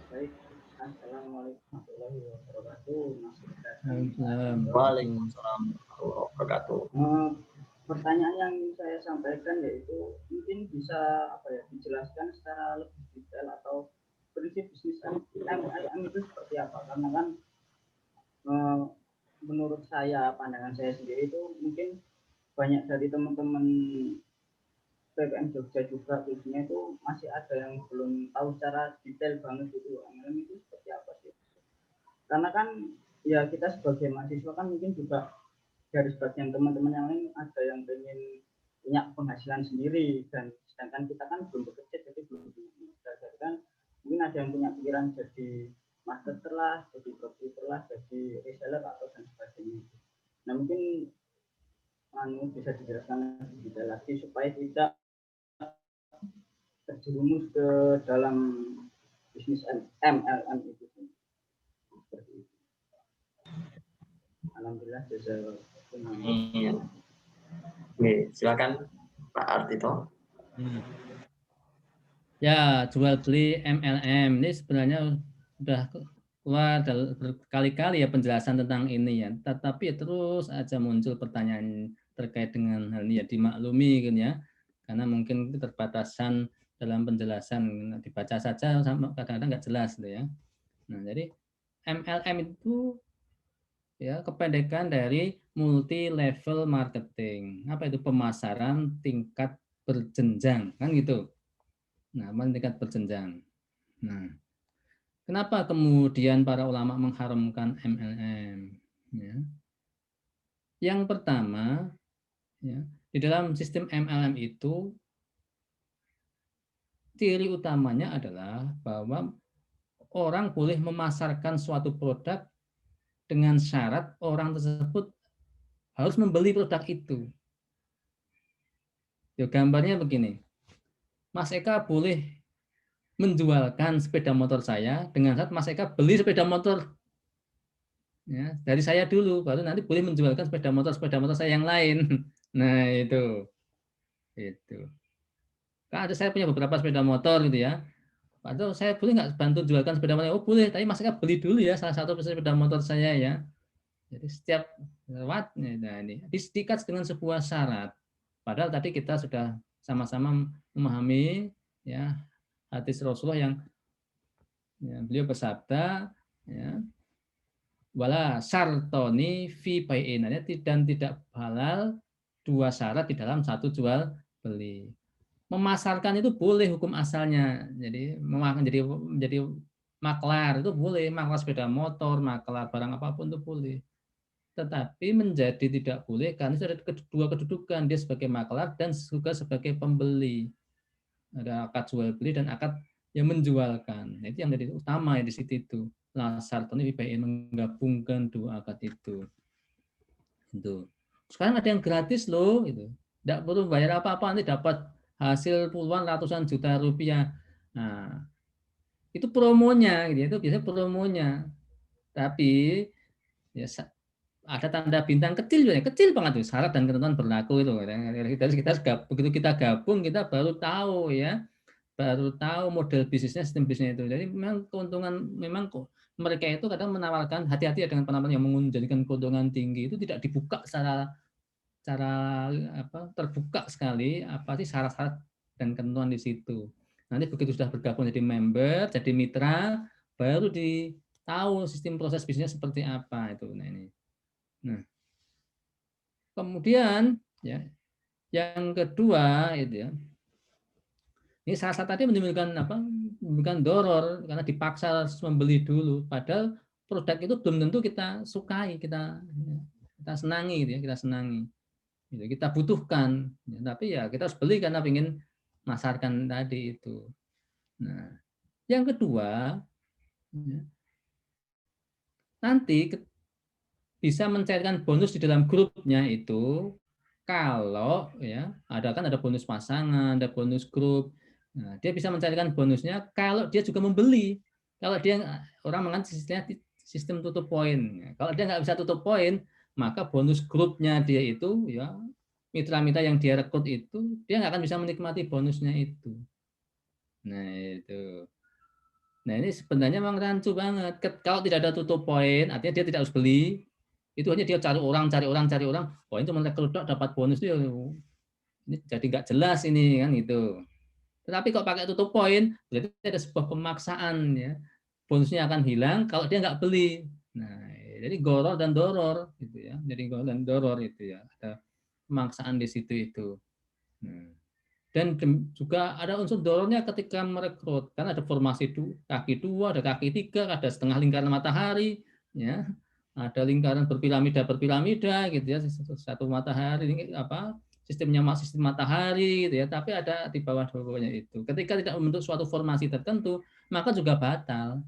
Baik, assalamualaikum warahmatullahi wabarakatuh. Waalaikumsalam warahmatullahi wabarakatuh. Pertanyaan yang saya sampaikan yaitu mungkin bisa dijelaskan secara lebih detail atau prinsip bisnis MLM itu seperti apa? Karena kan menurut saya, pandangan saya sendiri itu mungkin banyak dari teman-teman PPM Jogja juga biasanya itu masih ada yang belum tahu secara detail banget gitu MLM itu seperti apa sih? Karena kan ya kita sebagai mahasiswa kan mungkin juga dari sebagian teman-teman yang lain ada yang pengen punya penghasilan sendiri, dan sedangkan kita kan belum bekerja jadi belum bisa. Jadi kan mungkin ada yang punya pikiran jadi marketer lah, jadi dropshipper lah, jadi reseller atau dan sebagainya. Nah mungkin bisa dijelaskan lebih detail lagi supaya tidak terjerumus ke dalam bisnis MLM itu. Seperti itu. Alhamdulillah jazakallahu. Oke, silakan Pak Ardito. Ya, jual beli MLM ini sebenarnya sudah keluar berkali-kali ya penjelasan tentang ini ya. Tetapi terus aja muncul pertanyaan terkait dengan hal ini ya, dimaklumi kan ya. Karena mungkin keterbatasan dalam penjelasan, dibaca saja sama kadang-kadang nggak jelas gitu ya. Nah, jadi MLM itu ya kependekan dari multi level marketing. Apa itu? Pemasaran tingkat berjenjang kan gitu. Nah, tingkat berjenjang. Nah, kenapa kemudian para ulama mengharamkan MLM? Ya. Yang pertama, ya, di dalam sistem MLM itu ciri utamanya adalah bahwa orang boleh memasarkan suatu produk dengan syarat orang tersebut harus membeli produk itu. Ya, gambarnya begini. Mas Eka boleh menjualkan sepeda motor saya dengan syarat Mas Eka beli sepeda motor ya, dari saya dulu, baru nanti boleh menjualkan sepeda motor saya yang lain. Nah itu. Kan ada, saya punya beberapa sepeda motor gitu ya. Padahal saya boleh nggak bantu jualkan sepeda motor? Oh boleh, tapi Mas Eka beli dulu ya salah satu sepeda motor saya ya. Jadi setiap lewat, nah ini diikat dengan sebuah syarat. Padahal tadi kita sudah sama-sama memahami ya hadis Rasulullah yang ya, beliau bersabda ya, wala syartoni fi bai'in, dan tidak halal dua syarat di dalam satu jual beli. Memasarkan itu boleh hukum asalnya. Jadi menjadi maklar itu boleh, maklar sepeda motor, maklar barang apapun itu boleh. Tetapi menjadi tidak boleh karena ada kedua kedudukan, dia sebagai maklar dan juga sebagai pembeli. Ada akad jual beli dan akad yang menjualkan. Itu yang jadi utama ya di situ itu. Lah sartoni menggabungkan dua akad itu. Itu. Sekarang ada yang gratis loh itu. Tidak perlu bayar apa-apa, nanti dapat hasil puluhan ratusan juta rupiah. Nah, itu promonya gitu. Itu biasanya promonya. Tapi ya ada tanda bintang kecil ya, kecil banget tuh, syarat dan ketentuan berlaku itu. Begitu kita gabung kita baru tahu ya, baru tahu model bisnisnya, sistem bisnisnya itu. Jadi memang keuntungan, memang kok mereka itu kadang menawarkan, hati-hati ya dengan penawaran yang menjadikan keuntungan tinggi itu tidak dibuka secara terbuka sekali apa sih syarat-syarat dan ketentuan di situ. Nanti begitu sudah bergabung jadi member, jadi mitra, baru tahu sistem proses bisnisnya seperti apa itu. Nah ini. Nah, kemudian ya, yang kedua itu ya, ini salah satu tadi menimbulkan doror karena dipaksa harus membeli dulu, padahal produk itu belum tentu kita sukai, kita senangi gitu ya, kita senangi, gitu, kita butuhkan, ya, tapi ya kita harus beli karena ingin masarkan tadi itu. Nah, yang kedua ya, nanti bisa mencairkan bonus di dalam grupnya itu kalau ya ada bonus pasangan, ada bonus grup. Nah, dia bisa mencairkan bonusnya kalau dia juga membeli. Kalau dia orang mengantisipasi sistem tutup poin. Kalau dia nggak bisa tutup poin, maka bonus grupnya dia itu ya mitra-mitra yang dia rekrut itu dia nggak akan bisa menikmati bonusnya itu. Nah itu. Nah ini sebenarnya memang rancu banget. Kalau tidak ada tutup poin, artinya dia tidak harus beli. Itu hanya dia cari orang. Oh itu merekrut dapat bonus itu. Ini jadi nggak jelas ini kan gitu. Tetapi kalau pakai tutup poin, berarti ada sebuah pemaksaan ya. Bonusnya akan hilang kalau dia nggak beli. Nah, jadi goror dan doror gitu ya. Jadi goror dan doror itu ya. Ada pemaksaan di situ itu. Nah. Dan juga ada unsur dorongnya ketika merekrut, karena ada formasi kaki 2, ada kaki 3, ada setengah lingkaran matahari, ya, ada lingkaran berpiramida gitu ya, satu matahari sistemnya sistem matahari gitu ya, tapi ada di bawahnya itu. Ketika tidak membentuk suatu formasi tertentu, maka juga batal,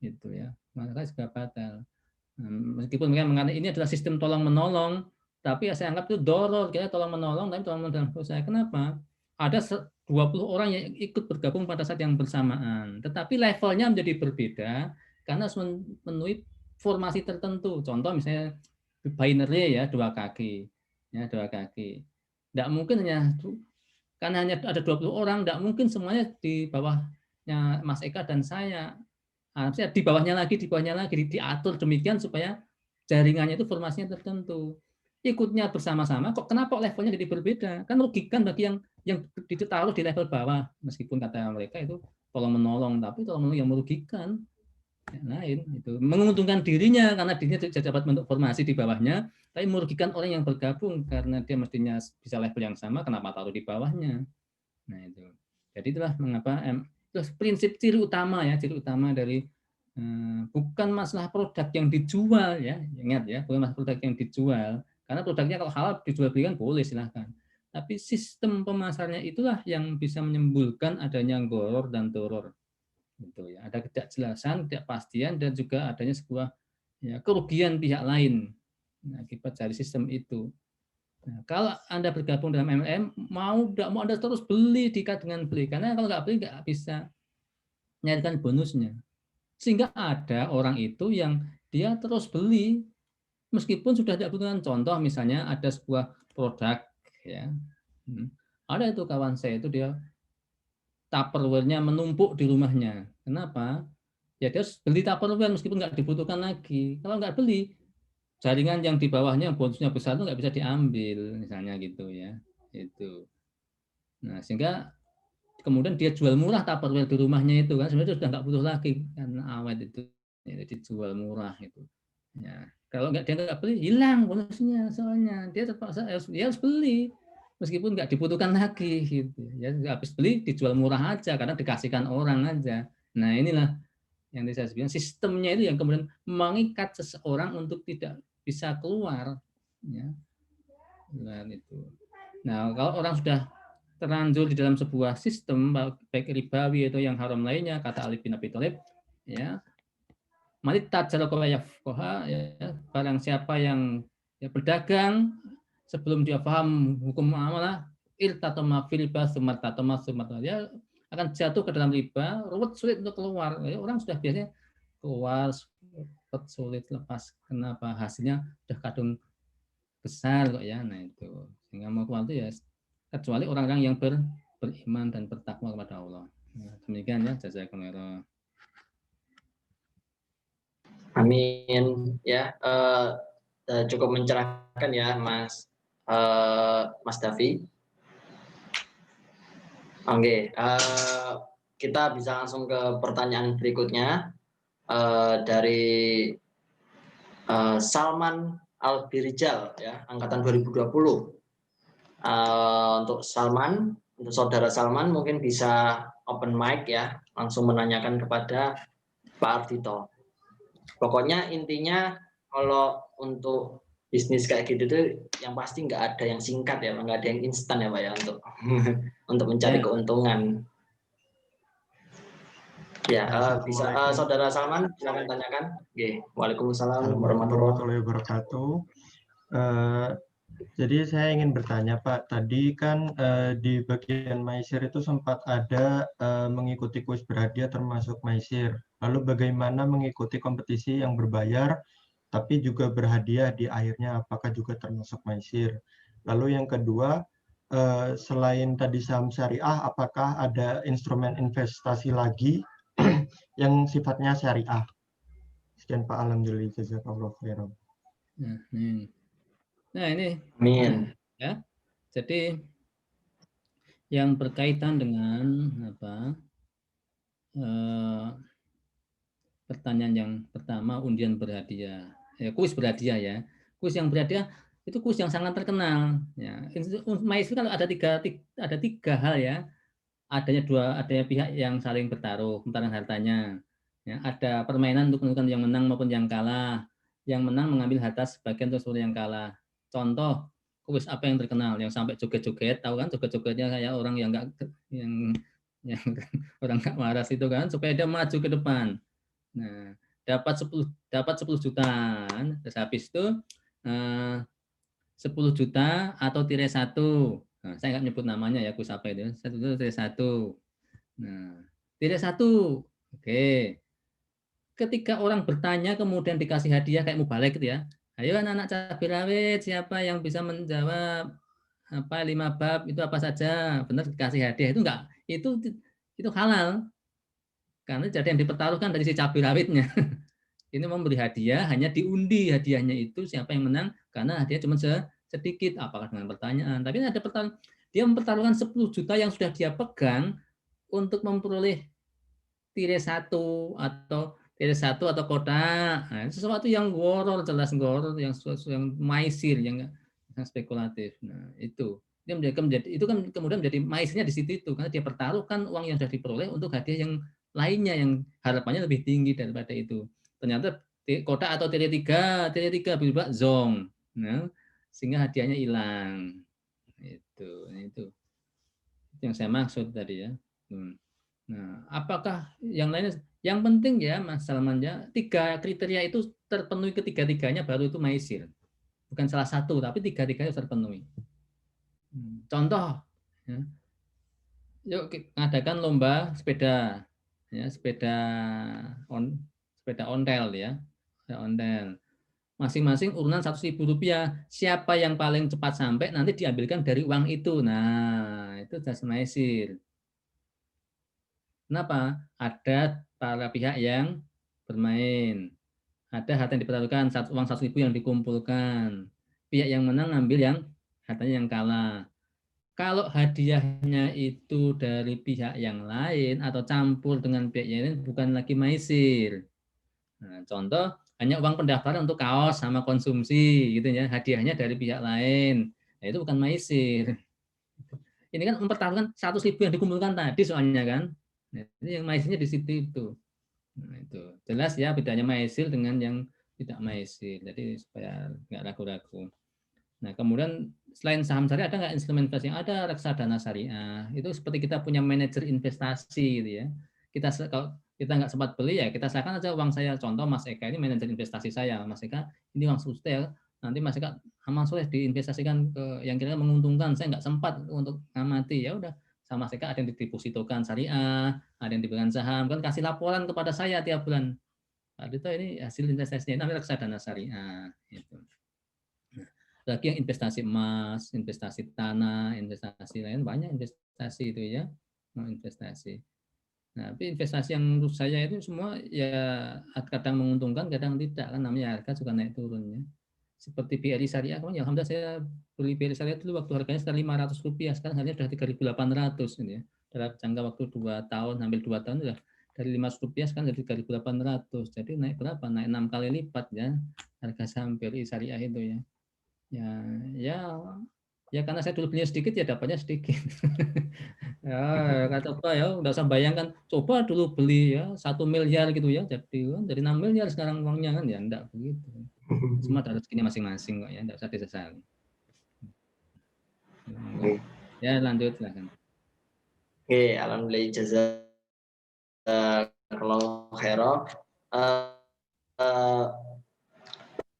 gitu ya, maka juga batal. Meskipun mereka mengatakan ini adalah sistem tolong menolong, tapi saya anggap itu doror, kira tolong menolong, tapi tolong menolong saya. Kenapa? Ada 20 orang yang ikut bergabung pada saat yang bersamaan, tetapi levelnya menjadi berbeda karena memenuhi formasi tertentu. Contoh misalnya binary ya, 2 kaki. Ya, 2 kaki. Tidak mungkin karena hanya ada 20 orang, tidak mungkin semuanya di bawahnya Mas Eka dan saya. Harusnya di bawahnya lagi diatur demikian supaya jaringannya itu formasinya tertentu. Ikutnya bersama-sama, kok kenapa levelnya jadi berbeda? Kan merugikan bagi yang ditaruh di level bawah, meskipun kata mereka itu tolong menolong, tapi tolong menolong yang merugikan yang lain itu menguntungkan dirinya karena dirinya tidak dapat bentuk formasi di bawahnya, tapi merugikan orang yang bergabung karena dia mestinya bisa level yang sama, kenapa taruh di bawahnya? Nah itu. Jadi itulah mengapa terus prinsip ciri utama dari bukan masalah produk yang dijual ya, ingat ya, bukan masalah produk yang dijual. Karena produknya kalau halal dijual belikan boleh silahkan. Tapi sistem pemasarannya itulah yang bisa menimbulkan adanya goror dan doror. Gitu ya. Ada ketidakjelasan, ketidakpastian dan juga adanya sebuah ya, kerugian pihak lain akibat dari sistem itu. Nah, kalau Anda bergabung dalam MLM, mau tidak mau Anda terus beli dengan beli. Karena kalau nggak beli nggak bisa nyarikan bonusnya. Sehingga ada orang itu yang dia terus beli meskipun sudah tidak butuhkan. Contoh misalnya ada sebuah produk ya, ada itu kawan saya itu dia Tupperware-nya menumpuk di rumahnya. Kenapa? Ya dia harus beli Tupperware meskipun nggak dibutuhkan lagi. Kalau nggak beli, jaringan yang di bawahnya bonusnya besar itu nggak bisa diambil, misalnya gitu ya. Itu. Nah sehingga kemudian dia jual murah Tupperware di rumahnya itu kan sebenarnya sudah nggak butuh lagi karena awet itu ya, dijual murah itu. Ya, kalau dia nggak beli hilang bonusnya soalnya dia terpaksa dia harus beli meskipun nggak dibutuhkan lagi gitu. Ya habis beli dijual murah aja karena dikasihkan orang aja. Nah inilah yang saya bilang sistemnya itu yang kemudian mengikat seseorang untuk tidak bisa keluar. Ya, nah, itu. Nah kalau orang sudah terlanjur di dalam sebuah sistem baik ribawi atau yang haram lainnya kata Ali bin Abi Thalib ya malitat koha ya barang siapa yang ya, berdagang sebelum dia paham hukum muamalah irtatoma filibas sumatoma ya akan jatuh ke dalam riba ruwet sulit untuk keluar ya, orang sudah biasanya keluar sulit lepas kenapa hasilnya sudah kadung besar kok ya nah itu sehingga mau keluar itu ya kecuali orang-orang yang beriman dan bertakwa kepada Allah. Nah, demikian ya, jazakumullah. Amin. Ya, cukup mencerahkan ya, Mas Davi. Oke, kita bisa langsung ke pertanyaan berikutnya dari Salman Al-Birijal ya, angkatan 2020. Untuk Salman, untuk saudara Salman mungkin bisa open mic ya, langsung menanyakan kepada Pak Ardhito. Pokoknya intinya kalau untuk bisnis kayak gitu tuh yang pasti nggak ada yang singkat ya, nggak ada yang instan ya Pak ya untuk untuk mencari keuntungan. Ya, bisa saudara Salman silakan tanyakan. Oke, waalaikumsalam warahmatullahi wabarakatuh. Jadi saya ingin bertanya Pak, tadi kan di bagian Maisir itu sempat ada mengikuti kuis berhadiah termasuk Maisir. Lalu bagaimana mengikuti kompetisi yang berbayar tapi juga berhadiah di akhirnya apakah juga termasuk Maisir? Lalu yang kedua, selain tadi saham syariah, apakah ada instrumen investasi lagi yang sifatnya syariah? Sekian Pak, alhamdulillah, jazakallahu khairan. Nah ini, amin. Ya, jadi yang berkaitan dengan pertanyaan yang pertama undian berhadiah, kuis berhadiah ya, kuis yang berhadiah itu kuis yang sangat terkenal. Ya, maisir kalau ada tiga hal ya, adanya pihak yang saling bertaruh tentang hartanya. Ya, ada permainan untuk menentukan yang menang maupun yang kalah. Yang menang mengambil harta sebagian terus yang kalah. Contoh kuis apa yang terkenal yang sampai joget-joget, tahu kan joget-jogetnya kayak orang yang enggak yang orang enggak waras itu kan supaya dia maju ke depan. Nah, dapat 10 juta. Terus habis itu 10 juta atau tirai 1. Nah, saya nggak nyebut namanya ya, kuis apa itu. Tirai 1. Nah, tirai 1. Oke. Ketika orang bertanya kemudian dikasih hadiah kayak mubalek gitu ya. Ayo anak-anak cabai rawit, siapa yang bisa menjawab 5 bab itu apa saja? Benar dikasih hadiah itu enggak? Itu halal. Karena jadi yang dipertaruhkan dari si cabai rawitnya. Ini memberi hadiah hanya diundi hadiahnya itu siapa yang menang karena hadiah cuma sedikit, apakah dengan pertanyaan. Tapi ada dia mempertaruhkan 10 juta yang sudah dia pegang untuk memperoleh tirai 1 atau kotak. Nah, sesuatu yang goror, jelas goror, yang maisir, yang spekulatif. Nah, itu kan kemudian menjadi maisirnya di situ itu karena dia pertaruhkan uang yang sudah diperoleh untuk hadiah yang lainnya yang harapannya lebih tinggi daripada itu. Ternyata kotak atau tirai 3 berubah zong. Nah, sehingga hadiahnya hilang. Itu yang saya maksud tadi ya. Nah, apakah yang lainnya? Yang penting ya, Mas Salman ya, 3 kriteria itu terpenuhi ketiga-tiganya baru itu maisir. Bukan salah satu, tapi 3-tiganya terpenuhi. Contoh, ya, yuk mengadakan lomba sepeda, ya, sepeda ontel ya, ontel. Masing-masing urunan Rp100.000. Siapa yang paling cepat sampai nanti diambilkan dari uang itu. Nah, itu sudah maisir. Kenapa? Ada para pihak yang bermain. Ada harta yang dipertaruhkan, uang 100.000 yang dikumpulkan. Pihak yang menang ngambil yang hartanya yang kalah. Kalau hadiahnya itu dari pihak yang lain atau campur dengan pihak yang lain, bukan lagi maisir. Nah, contoh, hanya uang pendaftaran untuk kaos sama konsumsi, gitu ya. Hadiahnya dari pihak lain. Nah, itu bukan maisir. Ini kan mempertaruhkan 100.000 yang dikumpulkan tadi soalnya kan. Nah, ini yang maisirnya di situ itu. Nah, itu jelas ya bedanya maisir dengan yang tidak maisir. Jadi supaya nggak ragu-ragu. Nah, kemudian selain saham syariah ada nggak instrumen investasi yang ada reksadana syariah? Itu seperti kita punya manajer investasi gitu ya. Kalau kita nggak sempat beli ya kita serahkan aja uang saya. Contoh Mas Eka ini manajer investasi saya. Mas Eka ini uang suster. Nanti Mas Eka aman soleh diinvestasikan ke yang kira-kira menguntungkan. Saya nggak sempat untuk ngamati, ya udah sama Mas Eka ada yang didepositokan syariah, ada yang diberikan saham, kan kasih laporan kepada saya tiap bulan. Pak Dito ini hasil investasinya namanya reksadana syariah. Gitu. Nah, lagi yang investasi emas, investasi tanah, investasi lain banyak investasi itu ya, investasi. Nah, tapi investasi yang menurut saya itu semua ya kadang menguntungkan, kadang tidak kan namanya harga juga naik turunnya. Seperti BRI Syariah, ya alhamdulillah saya beli BRI Syariah dulu waktu harganya sekitar Rp500, sekarang harganya sudah Rp3.800 ini ya. Dalam jangka waktu 2 tahun, hampir 2 tahun sudah dari Rp500 sekarang jadi Rp3.800. Jadi naik berapa? Naik 6 kali lipat ya harga saham BRI Syariah itu ya. Ya karena saya dulu belinya sedikit ya dapatnya sedikit. Ya kata apa ya nggak usah bayangkan coba dulu beli ya 1 miliar gitu ya jadi dari 6 miliar sekarang uangnya kan ya enggak begitu. Semua ada rezekinya masing-masing kok ya enggak usah disesali. Ya lanjut silakan. Oke, alhamdulillah jazakallahu khairan.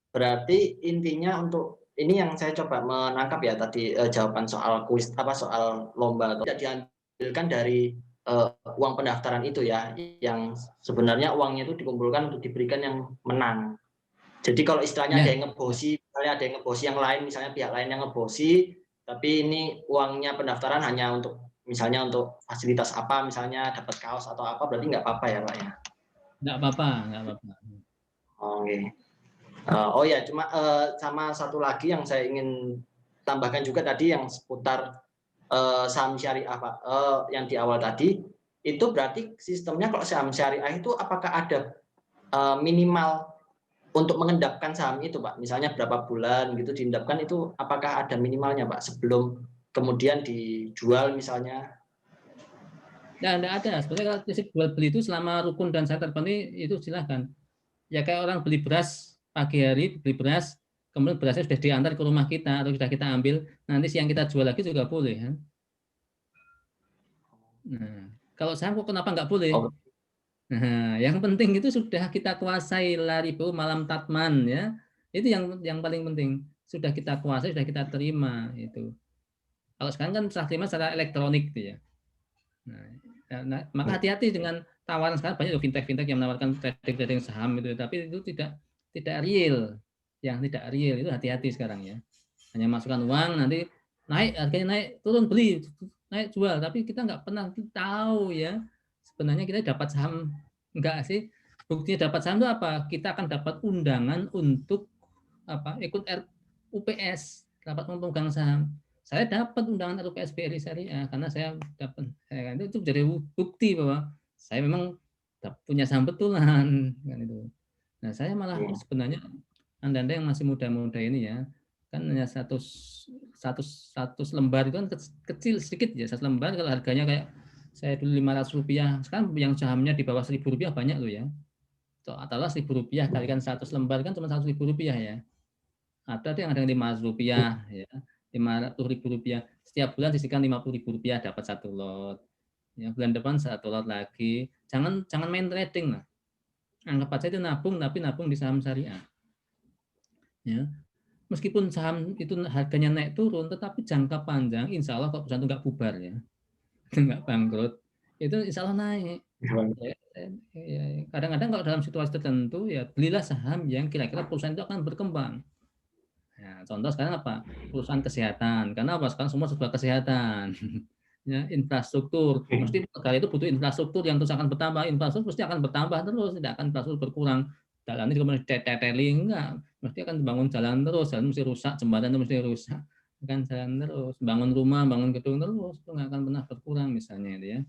Berarti intinya untuk ini yang saya coba menangkap ya tadi jawaban soal kuis soal lomba tidak diambilkan dari uang pendaftaran itu ya, yang sebenarnya uangnya itu dikumpulkan untuk diberikan yang menang. Jadi kalau istilahnya ada yang ngebosi, misalnya ada yang ngebosi yang lain, misalnya pihak lain yang ngebosi, tapi ini uangnya pendaftaran hanya untuk misalnya untuk fasilitas apa, misalnya dapat kaos atau apa, berarti nggak apa-apa ya Pak ya? Nggak apa-apa. Oke. Oh ya, cuma sama satu lagi yang saya ingin tambahkan juga tadi yang seputar saham syariah Pak, yang di awal tadi, itu berarti sistemnya kalau saham syariah itu apakah ada minimal untuk mengendapkan saham itu Pak, misalnya berapa bulan gitu diendapkan, itu apakah ada minimalnya Pak sebelum kemudian dijual misalnya? Ya, enggak ada. Sebenarnya kalau prinsip jual beli itu selama rukun dan syarat terpenuhi itu silahkan. Ya kayak orang beli beras pagi hari, beli beras, kemudian berasnya sudah diantar ke rumah kita atau sudah kita ambil, nanti siang kita jual lagi juga boleh. Ya. Nah, kalau saham kok kenapa nggak boleh? Oh. Nah, yang penting itu sudah kita kuasai laribu malam tatman ya. Itu yang paling penting. Sudah kita kuasai, sudah kita terima itu. Kalau sekarang kan serah terima secara elektronik gitu ya. Nah, maka hati-hati dengan tawaran sekarang banyak fintech yang menawarkan trading saham itu, tapi itu tidak real. Yang tidak real itu hati-hati sekarang ya. Hanya masukkan uang nanti naik harganya naik, turun beli, naik jual, tapi kita nggak pernah tahu ya. Sebenarnya kita dapat saham enggak sih? Buktinya dapat saham itu apa? Kita akan dapat undangan untuk ikut UPS, dapat memegang saham. Saya dapat undangan UPS BRI Syariah karena saya dapat, itu jadi bukti bahwa saya memang punya saham betulan kan itu. Nah saya malah sebenarnya anda yang masih muda-muda ini ya, kan hanya satu lembar itu kan kecil sedikit ya, satu lembar kalau harganya kayak saya dulu Rp500, sekarang yang sahamnya di bawah Rp1.000 banyak loh ya. Atau Rp1.000 kalikan 100 lembar kan cuma Rp100.000 ya. Ada yang ada Rp500 ya, Rp500.000. Setiap bulan sisihkan Rp50.000 dapat satu lot. Ya, bulan depan satu lot lagi. Jangan main trading lah. Anggap aja itu nabung, tapi nabung di saham syariah. Ya. Meskipun saham itu harganya naik turun, tetapi jangka panjang insya Allah kalau perusahaan itu nggak bubar ya, nggak bangkrut, itu insya Allah naik. Kadang-kadang kalau dalam situasi tertentu ya belilah saham yang kira-kira perusahaan itu akan berkembang. Nah, contoh sekarang apa? Perusahaan kesehatan. Karena apa? Sekarang semua serba kesehatan. Ya, infrastruktur. Mesti negara itu butuh infrastruktur yang terus akan bertambah. Infrastruktur pasti akan bertambah terus, tidak akan infrastruktur berkurang. Jalan ini kemudian teteling enggak. Mesti akan dibangun jalan terus. Jalan mesti rusak, jembatan itu mesti rusak. Akan jalan terus. Bangun rumah, bangun gedung terus. Itu nggak akan pernah berkurang misalnya itu ya.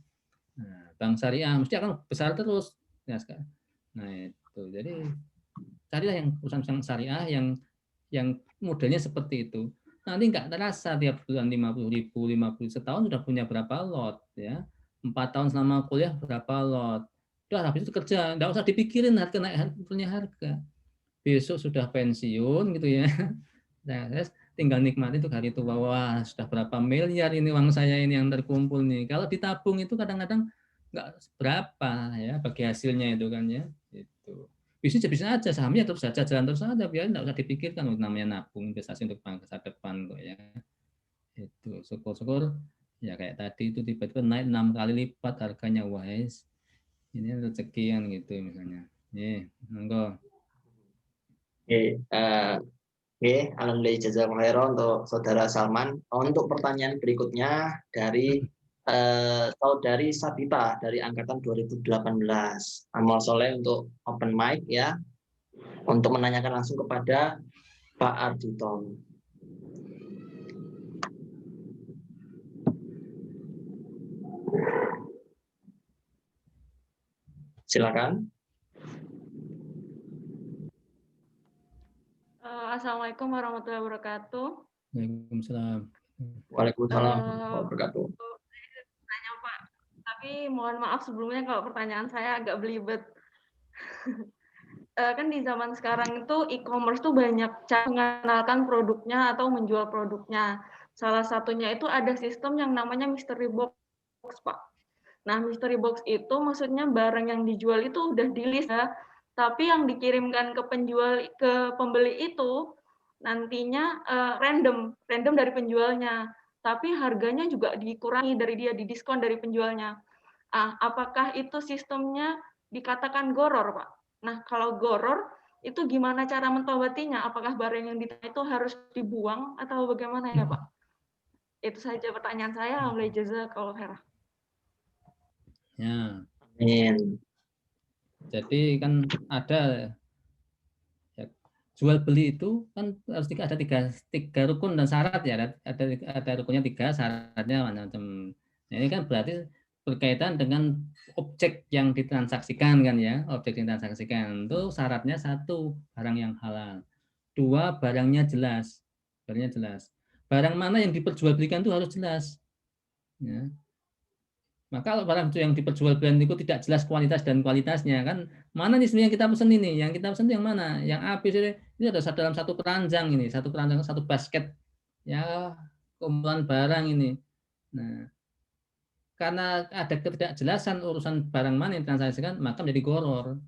Nah, bank syariah mesti akan besar terus. Ya, sekarang. Nah, itu. Jadi carilah yang perusahaan syariah yang modelnya seperti itu. Nanti nggak terasa tiap bulan 50.000, setahun sudah punya berapa lot ya. 4 tahun selama kuliah berapa lot. Udah habis itu kerja, nggak usah dipikirin harga naik punya harga. Besok sudah pensiun gitu ya. Nah, tinggal nikmati itu hari tua. Wah, sudah berapa miliar ini uang saya ini yang terkumpul nih. Kalau ditabung itu kadang-kadang nggak berapa ya bagi hasilnya itu kan ya. Itu. Bisnis aja, sahamnya terus saja jalan terus saja, biar tidak usah dipikirkan namanya nabung investasi untuk masa depan kok ya. Itu syukur-syukur ya kayak tadi itu tiba-tiba naik 6 kali lipat harganya, wise. Ini rezeki kan gitu misalnya. Monggo. Alhamdulillah jazakallahu khairan untuk Saudara Salman. Untuk pertanyaan berikutnya dari Saudari Sabita dari angkatan 2018. Amal soleh untuk open mic ya, untuk menanyakan langsung kepada Pak Ardhito. Silakan. Assalamualaikum warahmatullahi wabarakatuh. Waalaikumsalam. Waalaikumsalam warahmatullahi wabarakatuh. Tanya Pak, tapi mohon maaf sebelumnya kalau pertanyaan saya agak belibet. Kan di zaman sekarang itu e-commerce tuh banyak cara mengenalkan produknya atau menjual produknya. Salah satunya itu ada sistem yang namanya mystery box, Pak. Nah, mystery box itu maksudnya barang yang dijual itu udah di list ya, tapi yang dikirimkan ke pembeli itu nantinya random dari penjualnya, tapi harganya juga dikurangi dari dia, didiskon dari penjualnya. Apakah itu sistemnya dikatakan goror, Pak? Nah, kalau goror itu gimana cara mentobatinya? Apakah barang yang itu harus dibuang atau bagaimana ya, Pak? Itu saja pertanyaan saya. Alhamdulillah jazakallahu khairan. Ya. Amin. Jadi kan ada ya, jual beli itu kan harus ada tiga rukun dan syarat ya. Ada rukunnya 3, syaratnya macam. Nah, ini kan berarti berkaitan dengan objek yang ditransaksikan kan ya, objek yang ditransaksikan itu syaratnya satu, barang yang halal. Dua, barangnya jelas. Barangnya jelas. Barang mana yang diperjualbelikan itu harus jelas. Ya. Maka kalau barang itu yang diperjualbelikan itu tidak jelas kualitas dan kualitasnya kan, mana nih sebenarnya yang kita pesen ini? Yang kita pesen itu yang mana? Yang A, B, C, D. Ini ada dalam satu keranjang ini, satu keranjang, satu basket. Ya, kumpulan barang ini. Nah, karena ada ketidakjelasan urusan barang mana yang ditransaksikan, maka menjadi goror.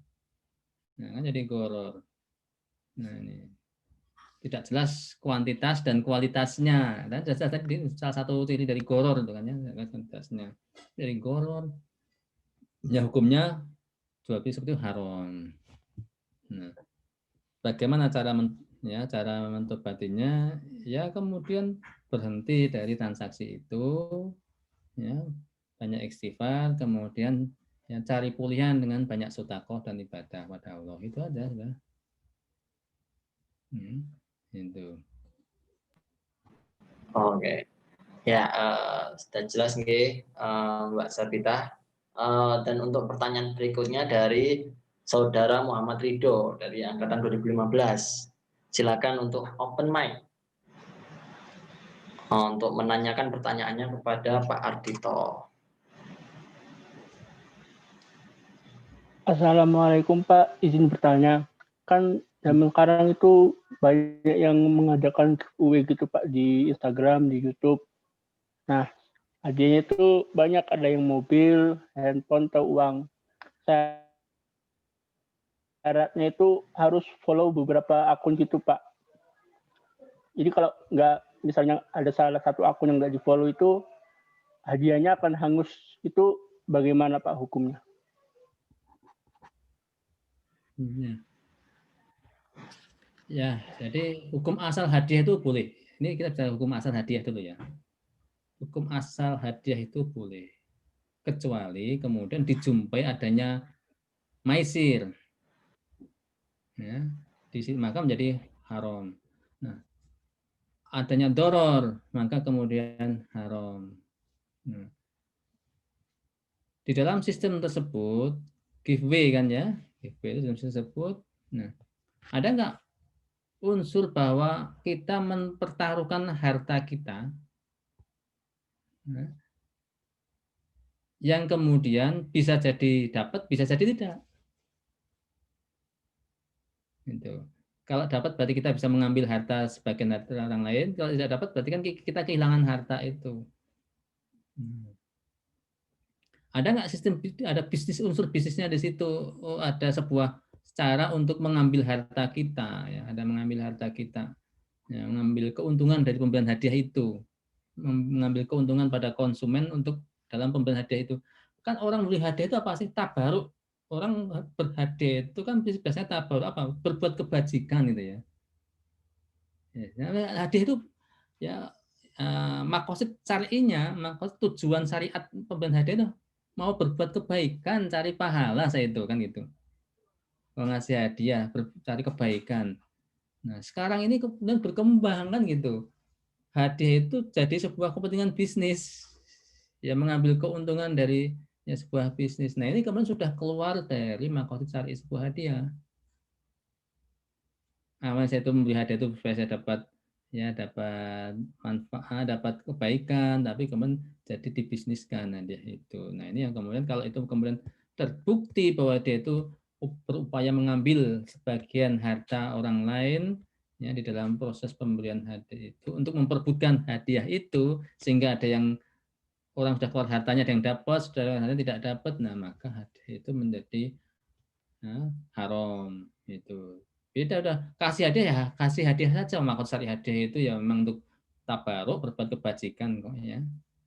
Nah, kan jadi goror. Nah, ini tidak jelas kuantitas dan kualitasnya. Dan jelas tadi salah satu ciri dari goror itu kan ya, kuantitasnya. Dari goror, ya hukumnya jual beli seperti itu haram. Nah, bagaimana cara cara mentobatinya? Ya kemudian berhenti dari transaksi itu, ya banyak istighfar, kemudian ya cari pulihan dengan banyak sedekah dan ibadah pada Allah. Itu aja sudah. Itu. Oke. Ya, sudah jelas nih Mbak Sabita. Dan untuk pertanyaan berikutnya dari Saudara Muhammad Ridho dari angkatan 2015. Silakan untuk open mic untuk menanyakan pertanyaannya kepada Pak Ardito. Assalamualaikum Pak, izin bertanya. Kan zaman sekarang itu banyak yang mengadakan giveaway gitu Pak di Instagram, di YouTube. Nah, hadiahnya itu banyak, ada yang mobil, handphone, atau uang. Syaratnya itu harus follow beberapa akun gitu Pak. Jadi kalau nggak, misalnya ada salah satu akun yang nggak di follow itu, hadiahnya akan hangus. Itu bagaimana Pak hukumnya? Ya, jadi hukum asal hadiah itu boleh. Ini kita bicara hukum asal hadiah dulu ya. Hukum asal hadiah itu boleh. Kecuali kemudian dijumpai adanya maisir. Ya, maka menjadi haram. Nah, adanya doror, maka kemudian haram. Nah, di dalam sistem tersebut, giveaway kan ya, giveaway itu dalam sistem tersebut. Nah, ada nggak unsur bahwa kita mempertaruhkan harta kita, nah, yang kemudian bisa jadi dapat, bisa jadi tidak. Gitu. Kalau dapat berarti kita bisa mengambil harta sebagian harta orang lain. Kalau tidak dapat berarti kan kita kehilangan harta itu. Ada nggak sistem, ada bisnis, unsur bisnisnya di situ? Oh, ada sebuah cara untuk mengambil harta kita, ya, ada mengambil harta kita, ya, mengambil keuntungan dari pemberian hadiah itu, mengambil keuntungan pada konsumen untuk dalam pemberian hadiah itu. Kan orang beli hadiah itu apa sih? Tabaruk. Orang berhadiah itu kan biasanya tabaruk apa? Berbuat kebajikan itu ya. Hadiah itu ya maksud syar'inya, maksud tujuan syariat pemberian hadiah itu mau berbuat kebaikan, cari pahala saya itu kan gitu. Kalau ngasih hadiah, cari kebaikan. Nah, sekarang ini kemudian berkembang kan gitu. Hadiah itu jadi sebuah kepentingan bisnis. Ya mengambil keuntungan dari ya sebuah bisnis. Nah, ini kemudian sudah keluar dari maksud syar'i sebuah hadiah. Awalnya saya itu membeli hadiah itu supaya saya dapat manfaat, dapat kebaikan, tapi kemudian jadi dibisniskan hadiah itu. Nah, ini yang kemudian kalau itu kemudian terbukti bahwa dia itu berupaya mengambil sebagian harta orang lain ya di dalam proses pemberian hadiah itu untuk memperebutkan hadiah itu sehingga ada yang orang sudah keluar hartanya, ada yang dapat, saudara hartanya tidak dapat, nah maka hadiah itu menjadi haram itu. Beda udah kasih hadiah ya kasih hadiah saja, maksud syari hadiah itu ya memang untuk tabaruk, berbuat kebajikan kok ya,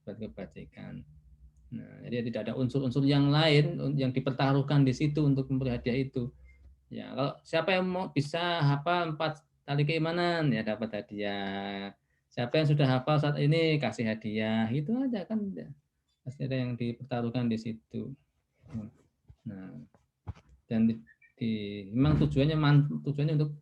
berbuat kebajikan. Nah, jadi tidak ada unsur-unsur yang lain yang dipertaruhkan di situ untuk memberi hadiah itu. Ya, kalau siapa yang mau bisa hafal 4 tali keimanan ya dapat hadiah. Siapa yang sudah hafal saat ini kasih hadiah, itu aja kan. Pasti ada yang dipertaruhkan di situ. Nah, dan memang tujuannya untuk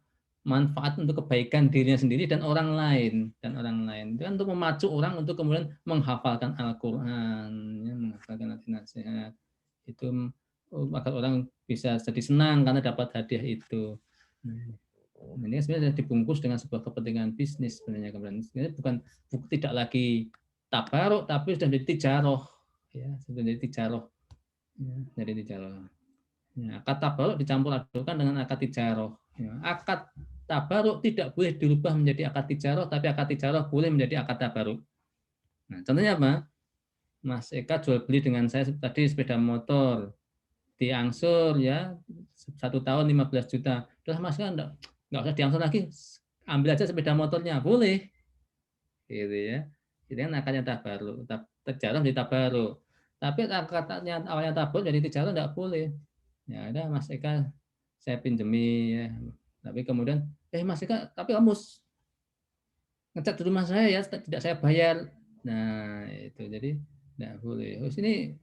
manfaat untuk kebaikan dirinya sendiri dan orang lain. Itu kan untuk memacu orang untuk kemudian menghafalkan Al-Quran, ya, menghafalkan nasihat. Itu agar orang bisa jadi senang karena dapat hadiah itu. Nah, ini sebenarnya dibungkus dengan sebuah kepentingan bisnis sebenarnya. Sebenarnya bukan tidak lagi tabaruk, tapi sudah menjadi tijaroh. Ya, sudah menjadi tijaroh. Ya, jadi tijaroh. Ya, akad tabaruk dicampur adukan dengan akad tijaroh. Ya, akad tabaruk tidak boleh dirubah menjadi akad tijaroh, tapi akad tijaroh boleh menjadi akad tabaruk. Nah, contohnya apa? Mas Eka jual beli dengan saya tadi sepeda motor, diangsur ya 1 tahun 15 juta. Terus Mas kan nggak usah diangsur lagi, ambil aja sepeda motornya, boleh. Gitu ya. Itu kan akadnya tabaruk, tijaroh menjadi tabaruk. Tapi akadnya awalnya tabaruk jadi tijaroh nggak boleh. Ya ada Mas Eka saya pinjemi ya. Tapi kemudian Mas Eka tapi kamu ngecat di rumah saya ya tidak saya bayar. Nah itu jadi nggak boleh. Terus ini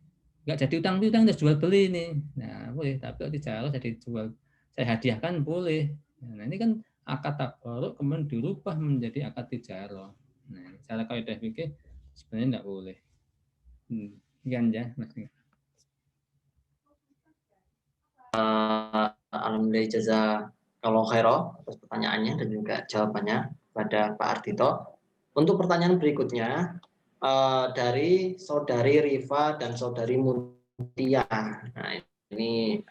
nggak jadi utang terus jual beli ini. Nah boleh tapi tijaroh jadi jual saya hadiahkan boleh. Nah ini kan akad tabaruk kemudian dirubah menjadi akad tijaroh. Nah cara kaidah fikih sebenarnya nggak boleh. Kan ya Mas. Alhamdulillah jazakallahu khairan atas pertanyaannya dan juga jawabannya pada Pak Ardhito. Untuk pertanyaan berikutnya dari saudari Rifa dan saudari Mutia. Nah ini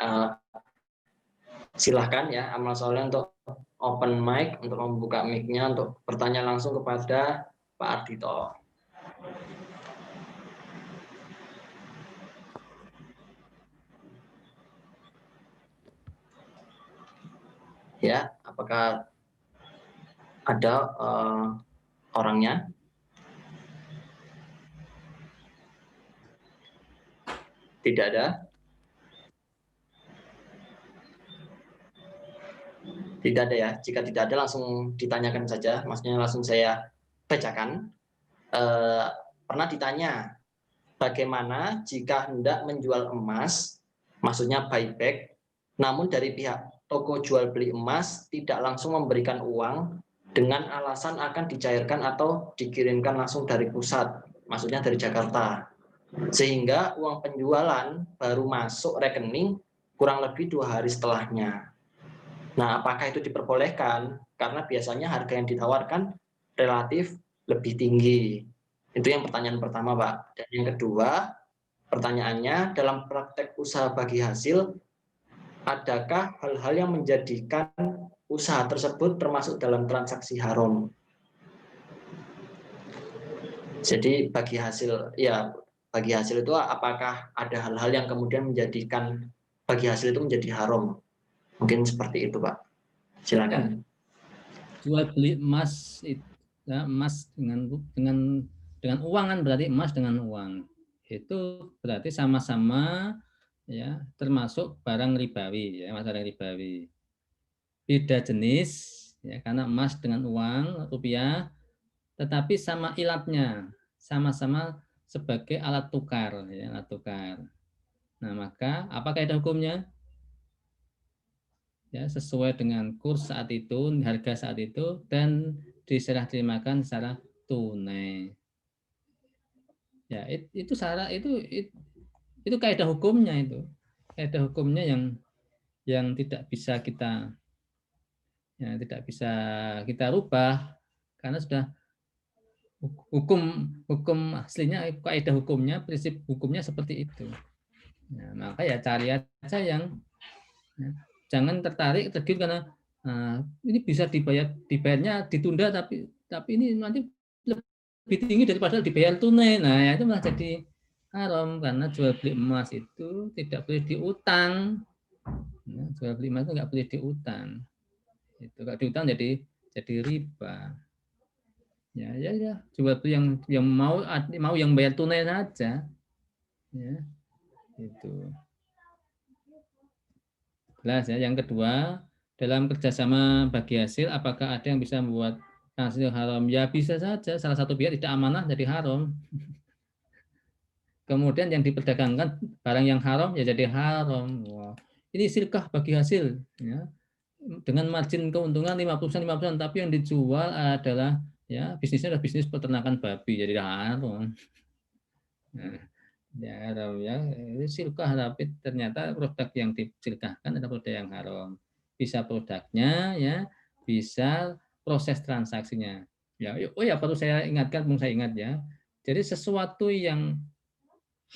silahkan ya amal soleh untuk open mic, untuk membuka mic-nya untuk bertanya langsung kepada Pak Ardhito. Ya, apakah ada orangnya? Tidak ada. Tidak ada ya. Jika tidak ada langsung ditanyakan saja. Maksudnya langsung saya bacakan. Pernah ditanya, bagaimana jika hendak menjual emas, maksudnya buyback, namun dari pihak toko jual beli emas tidak langsung memberikan uang dengan alasan akan dicairkan atau dikirimkan langsung dari pusat, maksudnya dari Jakarta. Sehingga uang penjualan baru masuk rekening kurang lebih 2 hari setelahnya. Nah, apakah itu diperbolehkan? Karena biasanya harga yang ditawarkan relatif lebih tinggi. Itu yang pertanyaan pertama, Pak. Dan yang kedua, pertanyaannya, dalam praktek usaha bagi hasil, adakah hal-hal yang menjadikan usaha tersebut termasuk dalam transaksi haram? Jadi bagi hasil itu apakah ada hal-hal yang kemudian menjadikan bagi hasil itu menjadi haram? Mungkin seperti itu, Pak. Silakan. Jual beli emas dengan uang kan berarti emas dengan uang. Itu berarti sama-sama ya termasuk barang ribawi ya, masalah ribawi. Beda jenis ya karena emas dengan uang rupiah tetapi sama ilatnya, sama-sama sebagai alat tukar ya, alat tukar. Nah, maka apa kaidah hukumnya? Ya, sesuai dengan kurs saat itu, harga saat itu dan diserah terimakan secara tunai. Ya, itu kaidah hukumnya itu. Kaidah hukumnya yang tidak bisa kita rubah karena sudah hukum aslinya, kaidah hukumnya, prinsip hukumnya seperti itu. Nah, maka ya cari aja yang jangan tertarik tergiur karena ini bisa dibayarnya ditunda tapi ini nanti lebih tinggi daripada dibayar tunai. Nah, ya itu malah jadi haram karena jual beli emas itu tidak boleh diutang. Nah, jual beli emas itu nggak boleh diutang. Itu kalau diutang jadi riba. Ya, jual beli yang mau yang bayar tunai saja. Ya. Itu. Jelas ya. Yang kedua, dalam kerjasama bagi hasil, apakah ada yang bisa membuat hasil haram? Ya bisa saja. Salah satu pihak tidak amanah jadi haram. Kemudian yang diperdagangkan barang yang haram ya jadi haram. Wah, ini silkah bagi hasil. Ya. dengan margin keuntungan 50%, tapi yang dijual adalah ya bisnisnya adalah bisnis peternakan babi, jadi haram. Nah, ya haram ya, ini silkah, tapi ternyata produk yang disilkahkan adalah produk yang haram. Bisa produknya ya, bisa proses transaksinya. Ya, oh ya perlu saya ingatkan, saya ingat ya. Jadi sesuatu yang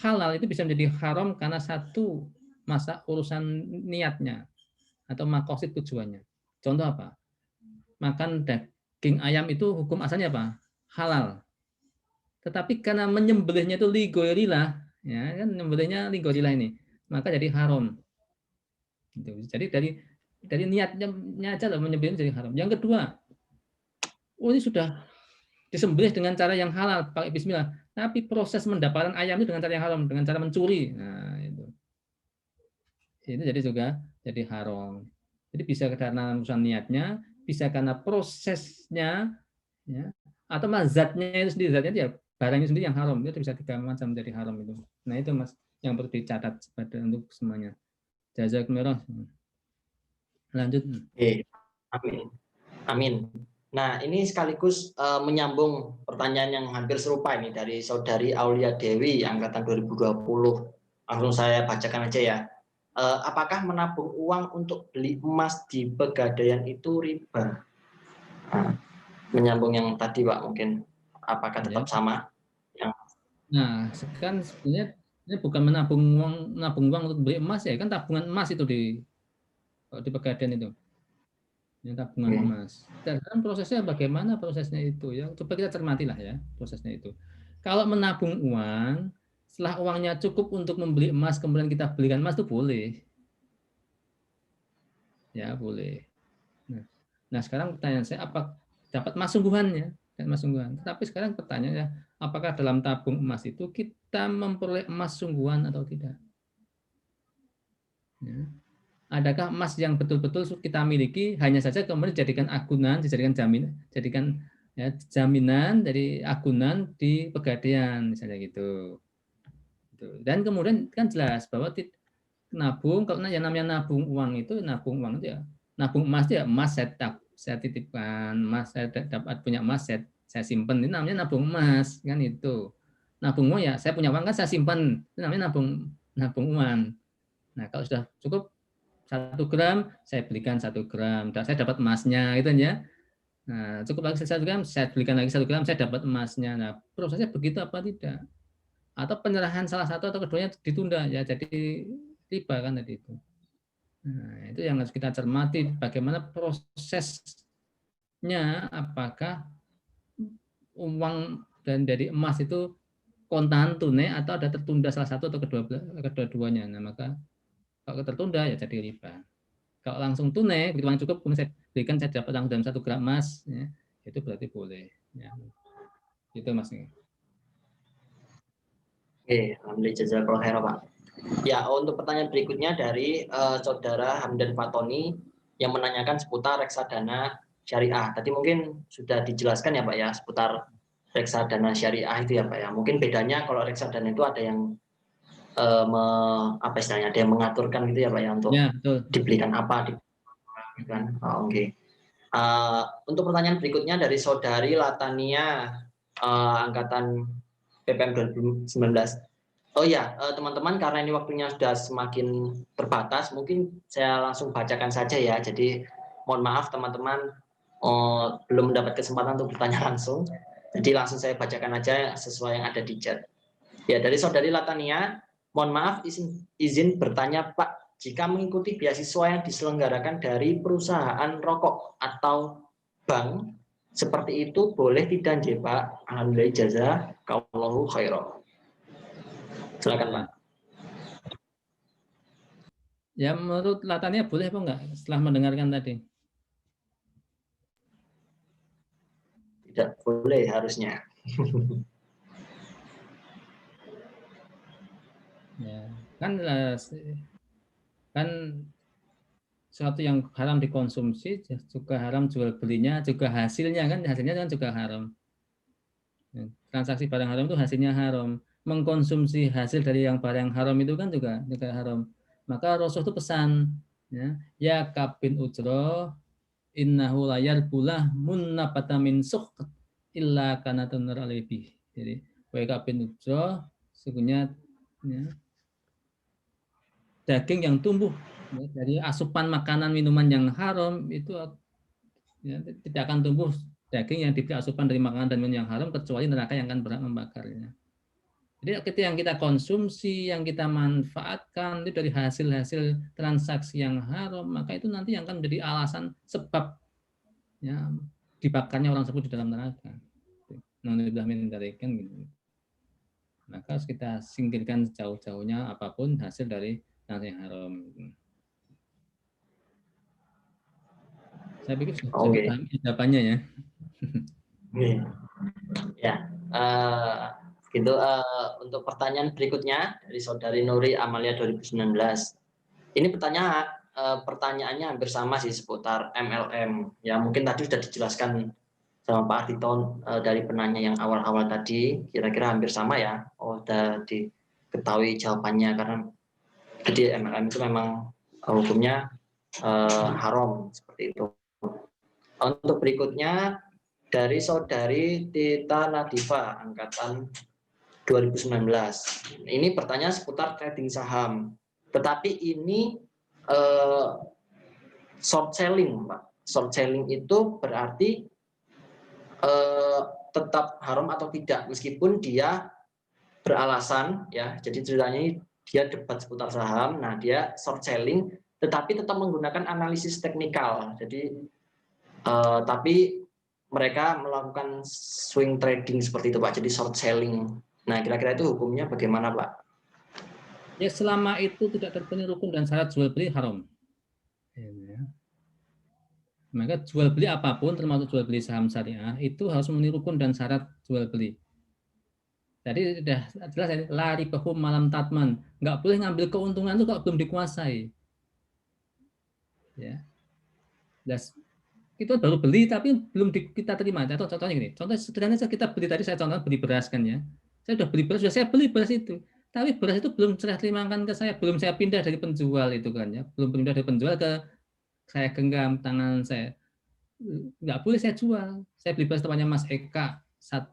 halal itu bisa menjadi haram karena satu masa urusan niatnya atau makosid tujuannya. Contoh apa? Makan daging ayam itu hukum asalnya apa? Halal. Tetapi karena menyembelihnya itu ligorilah, ya kan menyembelihnya ligorilah ini, maka jadi haram. Jadi dari niatnya aja lah menyembelih jadi haram. Yang kedua, ini sudah disembelih dengan cara yang halal, pakai bismillah. Tapi proses mendapatkan ayam itu dengan cara yang haram, dengan cara mencuri. Nah, itu jadi juga jadi haram. Jadi bisa karena urusan niatnya, bisa karena prosesnya, ya, atau mazatnya itu sendiri, zatnya dia barangnya sendiri yang haram, itu bisa tiga macam jadi haram itu. Nah itu mas yang perlu dicatat untuk semuanya. Jazakumullah. Lanjut. Amin. Amin. Nah, ini sekaligus menyambung pertanyaan yang hampir serupa ini dari Saudari Aulia Dewi angkatan 2020. Langsung saya bacakan aja ya. Apakah menabung uang untuk beli emas di Pegadaian itu riba? Nah, menyambung yang tadi Pak, mungkin apakah tetap sama? Nah, sekarang sebenarnya ini bukan menabung uang untuk beli emas ya, kan tabungan emas itu di Pegadaian itu. Yang tabungan emas. Dan prosesnya bagaimana prosesnya itu ya? Coba kita cermatilah ya prosesnya itu. Kalau menabung uang, setelah uangnya cukup untuk membeli emas, kemudian kita belikan emas itu boleh. Ya boleh. Nah sekarang pertanyaan saya, apa dapat emas sungguhannya? Emas sungguhan. Tapi sekarang pertanyaannya, apakah dalam tabung emas itu kita memperoleh emas sungguhan atau tidak? Ya. Adakah emas yang betul-betul kita miliki hanya saja kemudian dijadikan agunan, dijadikan jaminan dari agunan di Pegadaian misalnya gitu. Dan kemudian kan jelas bahwa nabung, kalau yang namanya nabung uang itu ya nabung emas ya emas saya titipkan emas, saya dapat punya emas saya simpan, ini namanya nabung emas kan itu. Nabung uang ya saya punya uang kan saya simpan, itu namanya nabung uang. Nah kalau sudah cukup 1 gram, saya belikan 1 gram, dan saya dapat emasnya, gitu ya. Nah, cukup lagi 1 gram, saya belikan lagi 1 gram, saya dapat emasnya. Nah, prosesnya begitu apa tidak? Atau penyerahan salah satu atau keduanya ditunda, ya jadi riba kan tadi itu. Nah, itu yang harus kita cermati, bagaimana prosesnya, apakah uang dan dari emas itu kontan tunai atau ada tertunda salah satu atau kedua-duanya. Nah, maka kalau tertunda ya jadi riba. Kalau langsung tunai, begitu uang cukup, kemudian saya berikan, saya dapat langsung dalam 1 gram emas, ya, itu berarti boleh. Ya. Itu Mas. Oke, alhamdulillah jazakallahu khairan Pak. Ya, untuk pertanyaan berikutnya dari Saudara Hamdan Fatoni yang menanyakan seputar reksadana syariah. Tadi mungkin sudah dijelaskan ya Pak ya, seputar reksadana syariah itu ya Pak ya. Mungkin bedanya kalau reksadana itu ada yang apa istilahnya, ada yang mengaturkan gitu ya Pak ya, untuk ya, dibelikan apa gitu kan. Oke. Untuk pertanyaan berikutnya dari Saudari Latania angkatan PPM 2019. Oh ya, teman-teman, karena ini waktunya sudah semakin terbatas, mungkin saya langsung bacakan saja ya. Jadi mohon maaf teman-teman belum mendapat kesempatan untuk bertanya langsung. Jadi langsung saya bacakan aja sesuai yang ada di chat. Ya, dari Saudari Latania, mohon maaf izin bertanya Pak, jika mengikuti beasiswa yang diselenggarakan dari perusahaan rokok atau bank seperti itu boleh tidak nggih Pak? Alhamdulillah jazakallahu khairan. Silakan Pak. Ya menurut Latania boleh apa enggak setelah mendengarkan tadi? Tidak boleh harusnya. Ya, kan sesuatu yang haram dikonsumsi juga haram jual belinya, juga hasilnya kan juga haram. Transaksi barang haram itu hasilnya haram. Mengkonsumsi hasil dari yang barang haram itu kan juga haram. Maka Rasul itu pesan Ya kabin ujro innahu layar bulah munnabata min sukh illa kana tunar alebi. Jadi wa kabin ujro sesungguhnya daging yang tumbuh dari asupan makanan minuman yang haram itu tidak akan tumbuh daging yang diberi asupan dari makanan dan minuman yang haram kecuali neraka yang akan berat membakarnya. Jadi ketika yang kita konsumsi, yang kita manfaatkan itu dari hasil-hasil transaksi yang haram, maka itu nanti yang akan menjadi alasan sebab ya, dibakarnya orang tersebut di dalam neraka. Gitu. Maka harus kita singkirkan jauh-jauhnya apapun hasil dari transaksi yang haram. Saya pikir sudah paham jawabannya ya. Ya. Gitu untuk pertanyaan berikutnya dari Saudari Nuri Amalia 2019. Ini pertanyaannya hampir sama sih seputar MLM. Ya mungkin tadi sudah dijelaskan sama Pak Ardhito dari penanya yang awal-awal tadi, kira-kira hampir sama ya. Sudah diketahui jawabannya karena jadi MLM itu memang hukumnya haram seperti itu. Untuk berikutnya dari Saudari Tita Nadifa angkatan 2019. Ini pertanyaan seputar trading saham. Tetapi ini short selling, Pak. Short selling itu berarti tetap haram atau tidak meskipun dia beralasan ya. Jadi ceritanya dia debat seputar saham. Nah, dia short selling tetapi tetap menggunakan analisis teknikal. Jadi tapi mereka melakukan swing trading seperti itu, Pak. Jadi short selling. Nah, kira-kira itu hukumnya bagaimana, Pak? Ya, selama itu tidak terpenuhi rukun dan syarat jual beli haram. Maka jual beli apapun, termasuk jual beli saham syariah, itu harus memenuhi rukun dan syarat jual beli. Jadi sudah jelas, lari bahum malam tatman, nggak boleh ngambil keuntungan itu kalau belum dikuasai. Ya, itu baru beli tapi belum kita terima. Contohnya gini, contoh sederhana kita beli tadi, saya contohnya beli beras kan ya. Saya sudah beli beras, saya beli beras itu. Tapi beras itu belum saya terimakan ke saya, belum saya pindah dari penjual itu kan ya. Belum pindah dari penjual ke saya genggam tangan saya. Nggak boleh saya jual. Saya beli beras tempatnya Mas Eka 10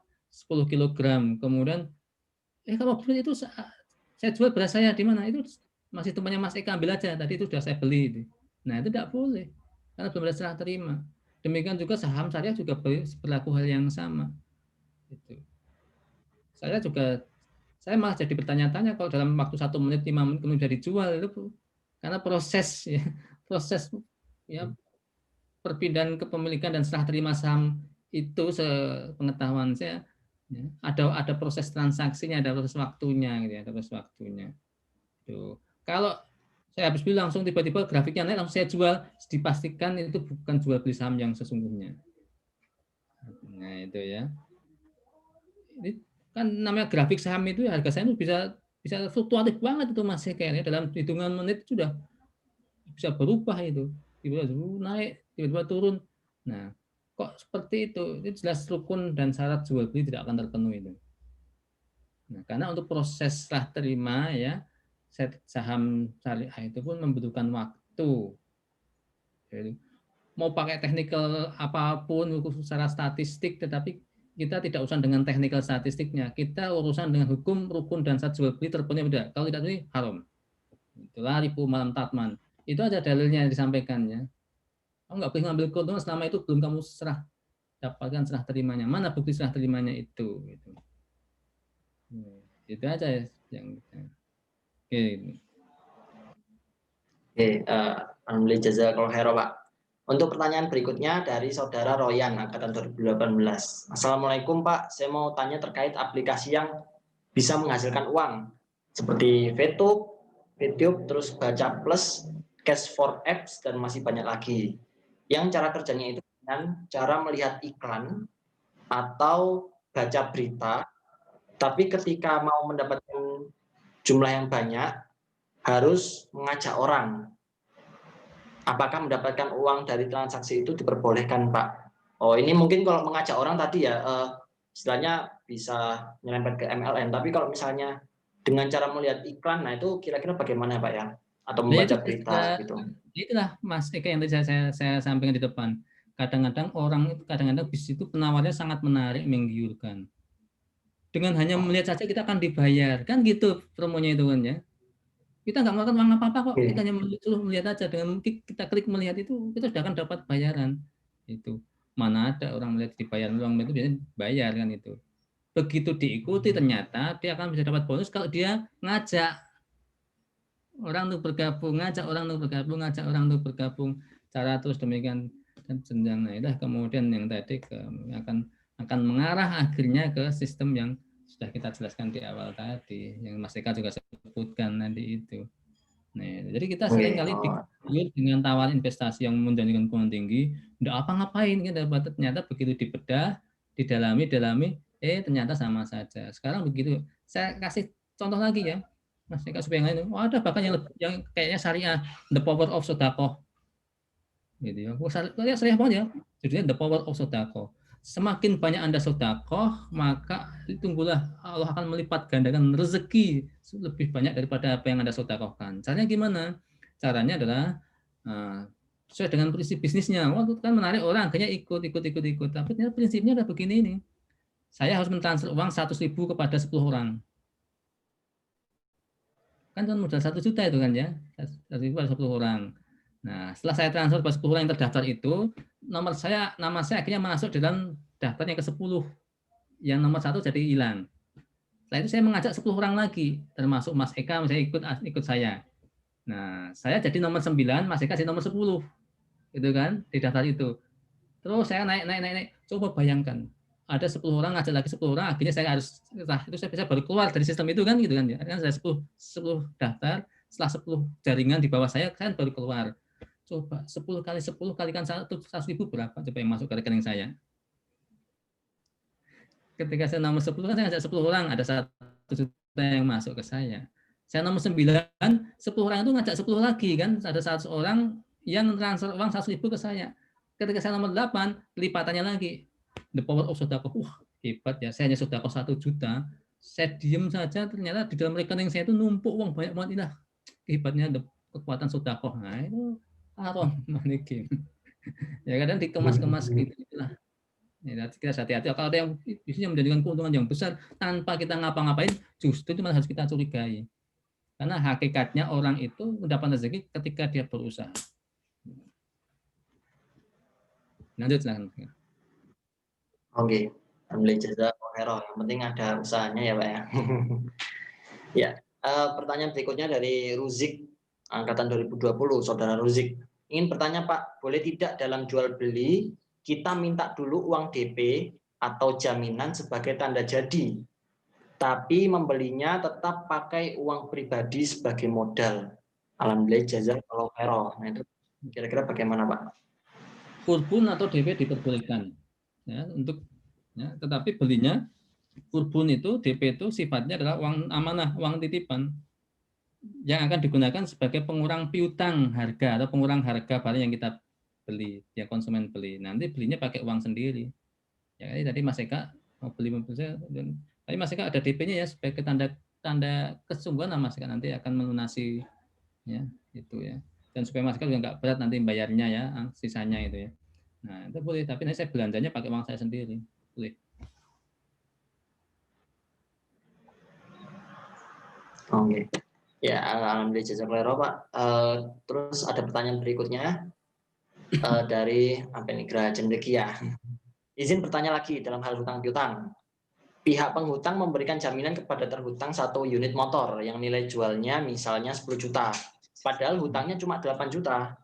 kg. Kemudian kalau beras itu saya jual beras saya di mana? Itu masih tempatnya Mas Eka, ambil aja. Tadi itu sudah saya beli itu. Nah, itu tidak boleh. Karena belum ada serah terima. Demikian juga saham syariah juga berlaku hal yang sama. Itu. Saya malah jadi bertanya-tanya kalau dalam waktu 1 menit, 5 menit kemudian dijual itu karena proses ya perpindahan kepemilikan dan serah terima saham itu sepengetahuan saya ya, ada proses transaksinya, ada proses waktunya gitu ya, ada proses waktunya. Tuh. Kalau saya habis beli langsung tiba-tiba grafiknya naik langsung saya jual, dipastikan itu bukan jual beli saham yang sesungguhnya. Nah, itu ya. Ini kan namanya grafik saham itu harga saham itu bisa fluktuatif banget itu masih kayaknya dalam hitungan menit sudah bisa berubah itu, tiba-tiba naik, tiba-tiba turun. Nah, kok seperti itu jelas rukun dan syarat jual beli tidak akan terpenuhi itu. Nah, karena untuk proses serah terima ya saham syariah itu pun membutuhkan waktu. Jadi, mau pakai teknikal apapun secara statistik, tetapi kita tidak urusan dengan teknikal statistiknya. Kita urusan dengan hukum, rukun, dan syarat jual beli terpenuhi tidak. Kalau tidak terpenuhi, haram. Itulah ribu malam tatman. Itu ada dalilnya yang disampaikannya. Kamu nggak boleh ngambil keuntungan selama itu belum kamu dapatkan serah terimanya. Mana bukti serah terimanya itu? Gitu. Itu aja yang. Oke. Alhamdulillah jazakallahu khairan, Pak. Untuk pertanyaan berikutnya dari Saudara Royan angkatan 2018. Assalamualaikum, Pak. Saya mau tanya terkait aplikasi yang bisa menghasilkan uang seperti VTube, terus Baca Plus, Cash for Apps, dan masih banyak lagi. Yang cara kerjanya itu dengan cara melihat iklan atau baca berita, tapi ketika mau mendapatkan jumlah yang banyak harus mengajak orang. Apakah mendapatkan uang dari transaksi itu diperbolehkan, Pak? Oh, ini mungkin kalau mengajak orang tadi ya, istilahnya bisa nyerempet ke MLM. Tapi kalau misalnya dengan cara melihat iklan, nah itu kira-kira bagaimana, Pak ya? Atau membaca berita gitu. Itulah Mas Eka yang tadi saya sampaikan di depan. Kadang-kadang orang itu bis itu penawarnya sangat menarik, menggiurkan. Dengan hanya melihat saja kita akan dibayar, kan gitu promonya itu kan ya. Kita nggak mengeluarkan uang apa-apa kok, kita hanya melihat aja, dengan kita klik melihat itu, kita sudah akan dapat bayaran. Itu mana ada orang melihat dibayar uang itu biasanya bayar kan itu. Begitu diikuti ternyata dia akan bisa dapat bonus kalau dia ngajak orang untuk bergabung, ngajak orang untuk bergabung, cara terus demikian dan jenjang. Nah, itu kemudian yang tadi akan mengarah akhirnya ke sistem yang sudah kita jelaskan di awal tadi, yang Mas Eka juga sebutkan nanti itu. Nah, jadi kita seringkali dengan tawaran investasi yang menjanjikan keuntungan tinggi, udah apa-ngapain kita dapat, ternyata begitu dibedah, didalami, ternyata sama saja. Sekarang begitu, saya kasih contoh lagi ya. Mas Eka supaya yang lain, ada bahkan yang kayaknya syariah, The Power of Sedekah, gitu ya. Syariah banget ya, judulnya The Power of Sedekah. Semakin banyak Anda sedekah, maka tunggulah Allah akan melipat gandakan rezeki lebih banyak daripada apa yang Anda sedekahkan. Caranya gimana? Caranya adalah sesuai dengan prinsip bisnisnya. Wah, itu kan menarik orang, akhirnya ikut. Tapi prinsipnya adalah begini ini. Saya harus mentransfer uang 100.000 kepada 10 orang. Kan modal 1 juta itu kan ya, 1.000 pada 10 orang. Nah, setelah saya transfer ke 10 orang yang terdaftar itu, nama saya akhirnya masuk dalam daftar yang ke-10. Yang nomor 1 jadi hilang. Setelah itu saya mengajak 10 orang lagi, termasuk Mas Eka, saya ikut saya. Nah, saya jadi nomor 9, Mas Eka jadi nomor 10. Gitu kan, di daftar itu. Terus saya naik. Coba bayangkan, ada 10 orang ngajak lagi 10 orang, akhirnya saya harus saya baru keluar dari sistem itu kan gitu kan ya. Kan saya 10 daftar, setelah 10 jaringan di bawah saya kan baru keluar. Coba 10 kali 10 kalikan 100.000 berapa coba yang masuk ke rekening saya. Ketika saya nomor 10 kan saya ngajak 10 orang, ada 1 juta yang masuk ke saya. Saya nomor 9, 10 orang itu ngajak 10 lagi kan, ada 100 orang yang transfer uang 100.000 ke saya. Ketika saya nomor 8, lipatannya lagi. The Power of Sedekah. Wah, hebat ya. Saya hanya sedekah 1 juta. Saya diam saja, ternyata di dalam rekening saya itu numpuk uang banyak banget. Inilah hebatnya kekuatan sedekah. Nah, itu haram manikin. Ya kadang dikemas-kemas gitu lah. Ya, kita hati-hati. Kalau ada yang bisa menjadikan keuntungan yang besar tanpa kita ngapa-ngapain, justru itu malah harus kita curigai. Karena hakikatnya orang itu mendapat rezeki ketika dia berusaha. Lanjut silahkan. Oke, alhamdulillah jazakallahu. Yang penting ada usahanya ya Pak ya. Ya, pertanyaan berikutnya dari Ruzik angkatan 2020, saudara Ruzik. Ingin bertanya Pak, boleh tidak dalam jual beli kita minta dulu uang DP atau jaminan sebagai tanda jadi, tapi membelinya tetap pakai uang pribadi sebagai modal. Alhamdulillah jazakallahu khairan. Nah itu kira-kira bagaimana Pak? Kurbun atau DP diperbolehkan. Ya, tetapi belinya kurbun itu, DP itu sifatnya adalah uang amanah, uang titipan yang akan digunakan sebagai pengurang piutang harga atau pengurang harga barang yang kita beli, yang konsumen beli. Nanti belinya pakai uang sendiri. Ya tadi Mas Eka mau beli mobil saya, tapi Mas Eka ada DP-nya ya sebagai tanda kesungguhan, Mas Eka nanti akan melunasi ya itu ya. Dan supaya Mas Eka juga nggak berat nanti bayarnya ya, sisanya itu ya. Nah, itu boleh, tapi nanti saya belanjanya pakai uang saya sendiri. Boleh. Oke. Ya, alhamdulillah jazakallahu Pak. Terus ada pertanyaan berikutnya dari apa ini, Graha Cendekia. Izin bertanya lagi dalam hal hutang piutang. Pihak penghutang memberikan jaminan kepada terhutang 1 unit motor yang nilai jualnya misalnya 10 juta. Padahal hutangnya cuma 8 juta.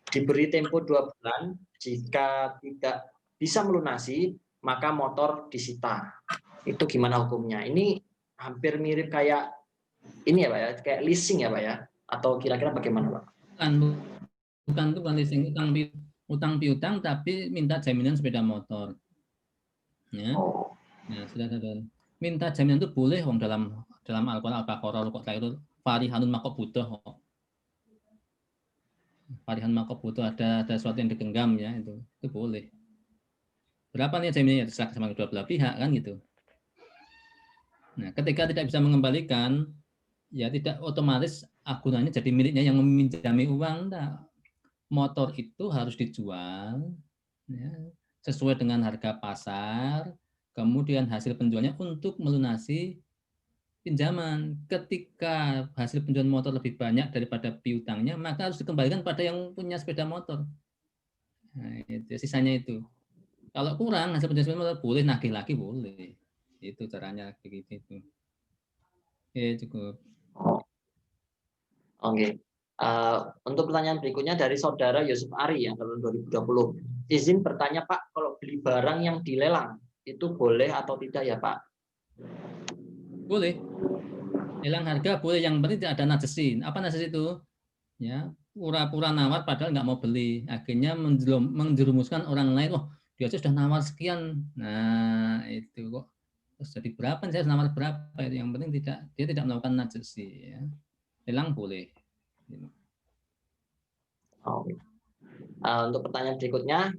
Diberi tempo 2 bulan, jika tidak bisa melunasi, maka motor disita. Itu gimana hukumnya? Ini hampir mirip kayak ini ya Pak ya, kayak leasing ya Pak ya? Atau kira-kira bagaimana Pak? Bukan itu bukan leasing, utang piutang tapi minta jaminan sepeda motor. Ya. Nah, sudah ada. Minta jaminan itu boleh dalam Al-Qur'an Al-Baqarah kok itu farihanun maqbudah. Farihan maqbudah ada sesuatu yang digenggam ya, itu boleh. Berapa nih jaminannya? Terserah sama kedua belah pihak kan gitu. Nah, ketika tidak bisa mengembalikan, ya tidak otomatis agunannya jadi miliknya yang meminjami uang. Enggak. motor itu harus dijual ya, sesuai dengan harga pasar, kemudian hasil penjualnya untuk melunasi pinjaman. Ketika hasil penjualan motor lebih banyak daripada piutangnya, maka harus dikembalikan pada yang punya sepeda motor. Nah, itu sisanya itu. Kalau kurang hasil penjualan sepeda motor boleh nagih lagi, boleh. Itu caranya begitu. Oke, cukup. Oke. Untuk pertanyaan berikutnya dari saudara Yusuf Ari yang tahun 2020. Izin bertanya Pak, kalau beli barang yang dilelang itu boleh atau tidak ya Pak? Boleh. Lelang harga boleh, yang penting tidak ada najesin. Apa najes itu? Ya, pura-pura nawar padahal nggak mau beli. Akhirnya menjerumuskan orang lain, oh dia aja sudah nawar sekian. Nah, itu kok. Terus jadi berapa? Saya nawar berapa? Itu yang penting dia tidak melakukan najesi. Ya. Lelang boleh. Untuk pertanyaan berikutnya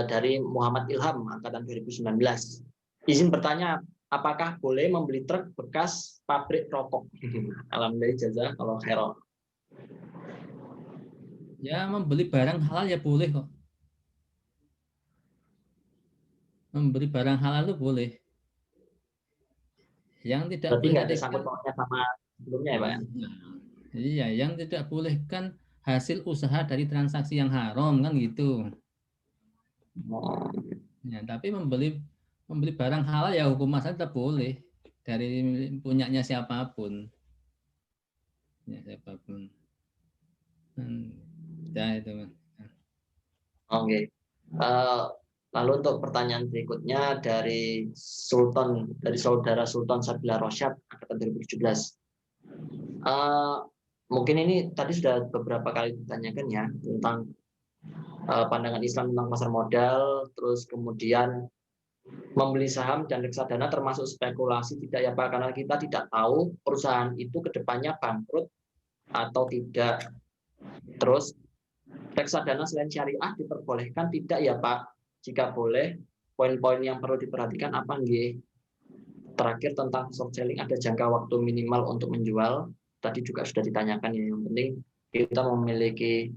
dari Muhammad Ilham angkatan 2019. Izin bertanya, apakah boleh membeli truk bekas pabrik rokok? Alhamdulillah ijazah kalau Hero. Ya, membeli barang halal ya boleh kok. Membeli barang halal itu boleh. Yang tidak Berarti boleh nggak ada sangkut pautnya sama sebelumnya ya Pak? Iya, yang tidak boleh kan hasil usaha dari transaksi yang haram kan gitu. Ya, tapi membeli barang halal ya hukum asal tetap boleh dari punyanya siapapun. Ya, siapapun. Ya itu. Oke. Lalu untuk pertanyaan berikutnya dari saudara Sultan Sabila Rosyad angkatan 2017. Mungkin ini tadi sudah beberapa kali ditanyakan ya tentang pandangan Islam tentang pasar modal, terus kemudian membeli saham dan reksadana termasuk spekulasi tidak ya Pak? Karena kita tidak tahu perusahaan itu kedepannya bangkrut atau tidak. Terus reksadana selain syariah diperbolehkan tidak ya Pak? Jika boleh, poin-poin yang perlu diperhatikan apa nggih? Terakhir tentang short selling, ada jangka waktu minimal untuk menjual. Tadi juga sudah ditanyakan ya, yang penting kita memiliki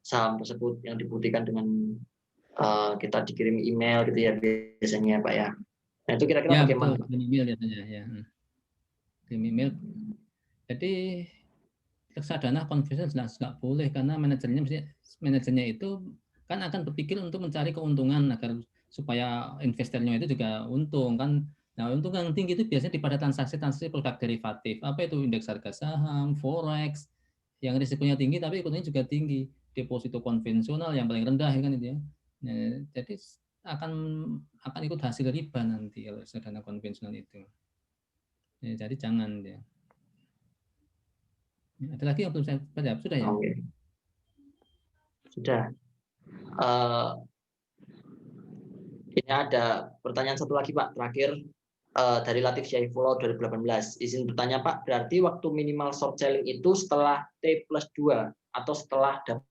saham tersebut yang dibuktikan dengan kita dikirim email gitu ya biasanya Pak ya. Nah itu kira-kira ya, bagaimana? Betul. Email biasanya ya. Email. Jadi reksadana konvensional jelas nggak boleh karena manajernya itu kan akan berpikir untuk mencari keuntungan agar supaya investornya itu juga untung kan. Nah, untung yang tinggi itu biasanya pada transaksi produk derivatif. Apa itu indeks harga saham, forex, yang risikonya tinggi tapi ikutnya juga tinggi. Deposito konvensional yang paling rendah kan itu ya. Nah, jadi akan ikut hasil riba nanti kalau reksadana konvensional itu. Ya, jadi jangan ya. Ada lagi yang belum saya jawab? Sudah ya? Oke. Sudah. Ini ada pertanyaan satu lagi Pak, terakhir dari Latif Syaifullah 2018. Izin bertanya Pak, berarti waktu minimal short selling itu setelah T+2 atau setelah dapat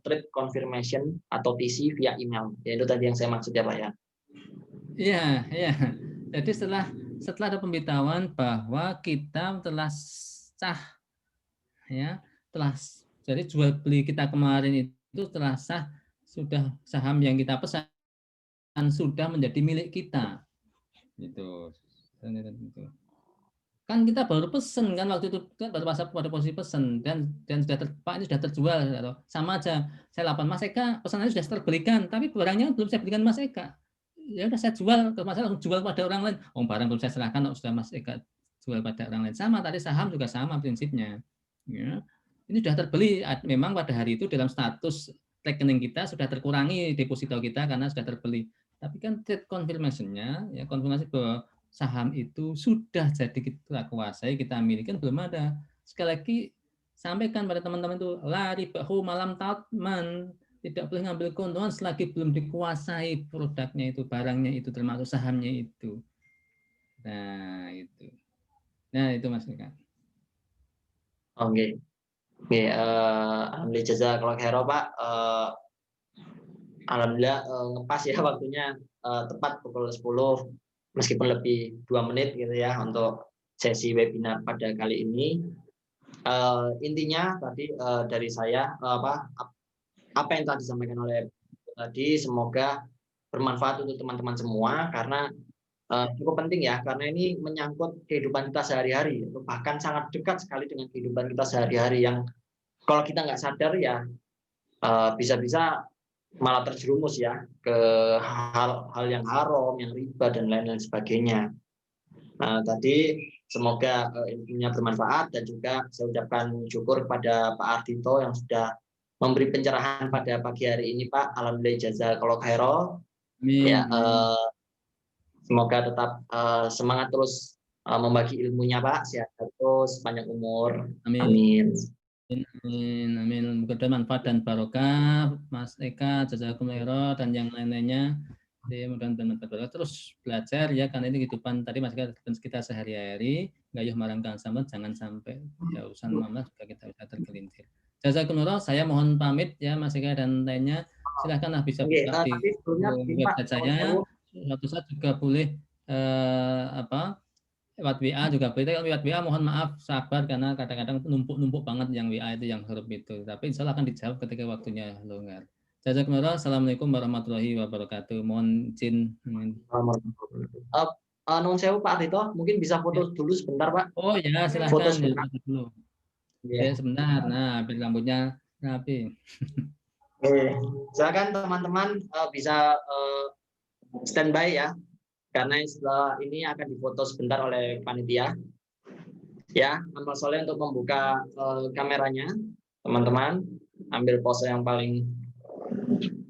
trade confirmation atau TC via email? Ya itu tadi yang saya maksud ya Pak ya. Iya, iya. Jadi setelah ada pemberitahuan bahwa kita telah sah ya, jadi jual beli kita kemarin itu telah sah, sudah saham yang kita pesan sudah menjadi milik kita. Gitu. Kan kita baru pesen kan waktu itu kan baru masa pada posisi pesen dan sudah Pak ini sudah terjual atau sama aja saya 8 Mas Eka pesanannya sudah terbelikan tapi barangnya belum saya belikan Mas Eka. Ya udah saya jual, masalah langsung jual pada orang lain. Oh, barang belum saya serahkan, sudah Mas Eka jual pada orang lain. Sama tadi saham juga sama prinsipnya. Ya. Ini sudah terbeli, memang pada hari itu dalam status rekening kita sudah terkurangi deposito kita karena sudah terbeli. Tapi kan trade confirmation-nya, ya konfirmasi bahwa saham itu sudah jadi kita kuasai, kita miliki kan belum ada. Sekali lagi sampaikan pada teman-teman itu lari bahu malam tatman. Tidak boleh ngambil keuntungan selagi belum dikuasai produknya itu, barangnya itu, termasuk sahamnya itu. Nah, itu. Nah, itu Mas Eka. Oke. Oke, alhamdulillah jazakallahu khairan Pak. Alhamdulillah ngepas ya waktunya tepat pukul 10 meskipun lebih 2 menit gitu ya untuk sesi webinar pada kali ini. Intinya tadi dari saya apa yang telah disampaikan oleh tadi semoga bermanfaat untuk teman-teman semua karena cukup penting ya, karena ini menyangkut kehidupan kita sehari-hari, bahkan sangat dekat sekali dengan kehidupan kita sehari-hari yang kalau kita nggak sadar ya bisa-bisa malah terjerumus ya ke hal yang haram, yang riba dan lain-lain sebagainya. Nah, tadi semoga ilmunya bermanfaat dan juga saya ucapkan syukur kepada Pak Ardhito yang sudah memberi pencerahan pada pagi hari ini Pak. Alhamdulillah jazakallahu khairan. Ya, semoga tetap semangat terus membagi ilmunya Pak, sehat terus, panjang umur. Amin. Amin. Mudah-mudahan manfaat dan barokah, Mas Eka, jazakumullah khairan dan yang lain-lainnya. Mudah-mudahan bermanfaat. Terus belajar ya, karena ini kehidupan tadi Mas Eka kita sehari-hari, ngayuh marangkang sama, jangan sampai ya urusan mamlah juga kita bisa tergelintir. Jazakumullah, saya mohon pamit ya Mas Eka dan lainnya. Silahkanlah bisa buka di website saya. Suatu saat juga boleh lewat WA juga boleh. Kalau lewat WA mohon maaf sabar karena kadang-kadang numpuk-numpuk banget yang WA itu yang huruf itu. Tapi insya Allah akan dijawab ketika waktunya longgar. Jazakumullah. Assalamualaikum warahmatullahi wabarakatuh. Mohon izin. Nun sewu Pak Ardhito, mungkin bisa foto dulu sebentar Pak. Oh ya silahkan. Foto sebentar. Ya, dulu. Ya sebentar. Nah, ambil rambutnya rapi. Silakan teman-teman bisa standby ya, karena setelah ini akan difoto sebentar oleh panitia. Ya, amal soleh untuk membuka kameranya, teman-teman. Ambil pose yang paling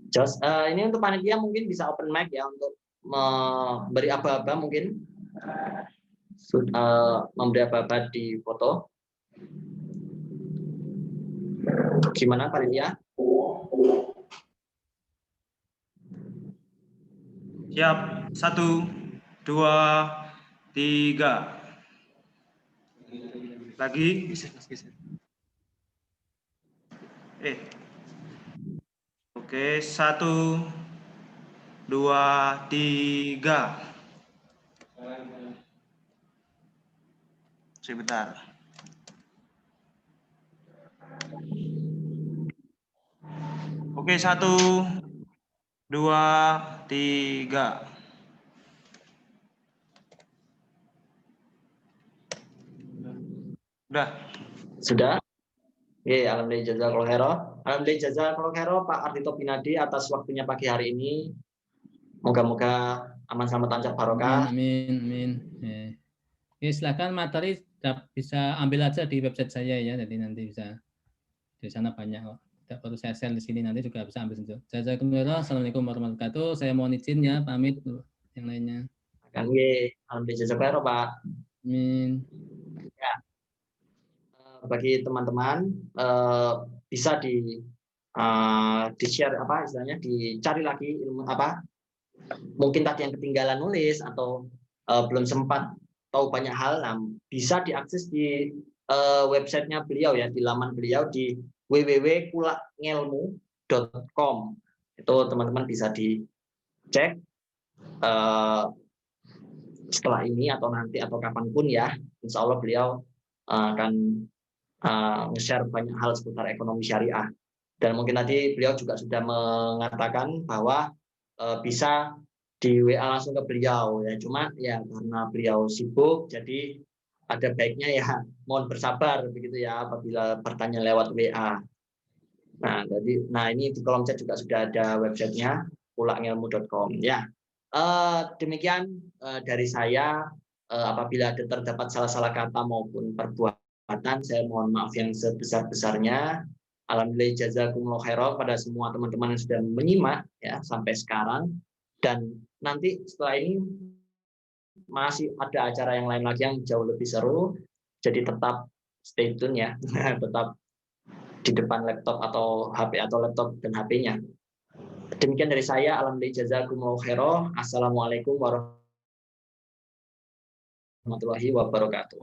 jos. Ini untuk panitia mungkin bisa open mic ya untuk memberi aba-aba mungkin. Memberi aba-aba di foto. Gimana panitia? Siap, 1, 2, 3. Lagi. Oke, 1, 2, 3. Sebentar. Oke, 1, 2, 3. Sudah? Oke, alhamdulillah jazakallahu khairan. Alhamdulillah jazakallahu khairan Pak Ardhito Pinadi atas waktunya pagi hari ini. Moga-moga aman selamat lancar barokah. Amin. Silakan materi bisa ambil aja di website saya ya. Jadi nanti bisa di sana banyak kok. Tidak perlu saya share di sini, nanti juga bisa ambil sendiri. Jazakumullah. Assalamualaikum warahmatullahi wabarakatuh. Saya mohon izin ya, pamit yang lainnya. Alhamdulillah jazakallahu khairan Pak. Amin. Ya. Bagi teman-teman bisa di share istilahnya, dicari lagi ilmu mungkin tadi yang ketinggalan nulis atau belum sempat tahu banyak hal, bisa diakses di websitenya beliau ya, di laman beliau di www.kulakngelmu.com. Itu teman-teman bisa dicek setelah ini atau nanti atau kapanpun ya, insya Allah beliau akan nge-share banyak hal seputar ekonomi syariah. Dan mungkin tadi beliau juga sudah mengatakan bahwa bisa di WA langsung ke beliau ya, cuma ya karena beliau sibuk jadi ada baiknya ya mohon bersabar begitu ya apabila bertanya lewat WA. Nah ini di kolom chat juga sudah ada websitenya kulakngelmu.com ya. Demikian dari saya. Apabila ada terdapat salah-salah kata maupun perbuatan, saya mohon maaf yang sebesar-besarnya. Alhamdulillah jazakumullah khairan pada semua teman-teman yang sudah menyimak ya sampai sekarang. Dan nanti setelah ini masih ada acara yang lain lagi yang jauh lebih seru. Jadi tetap stay tune ya, tetap di depan laptop atau HP atau laptop dan HP-nya. Demikian dari saya. Alhamdulillah jazakumullah khairan. Assalamualaikum warahmatullahi wabarakatuh.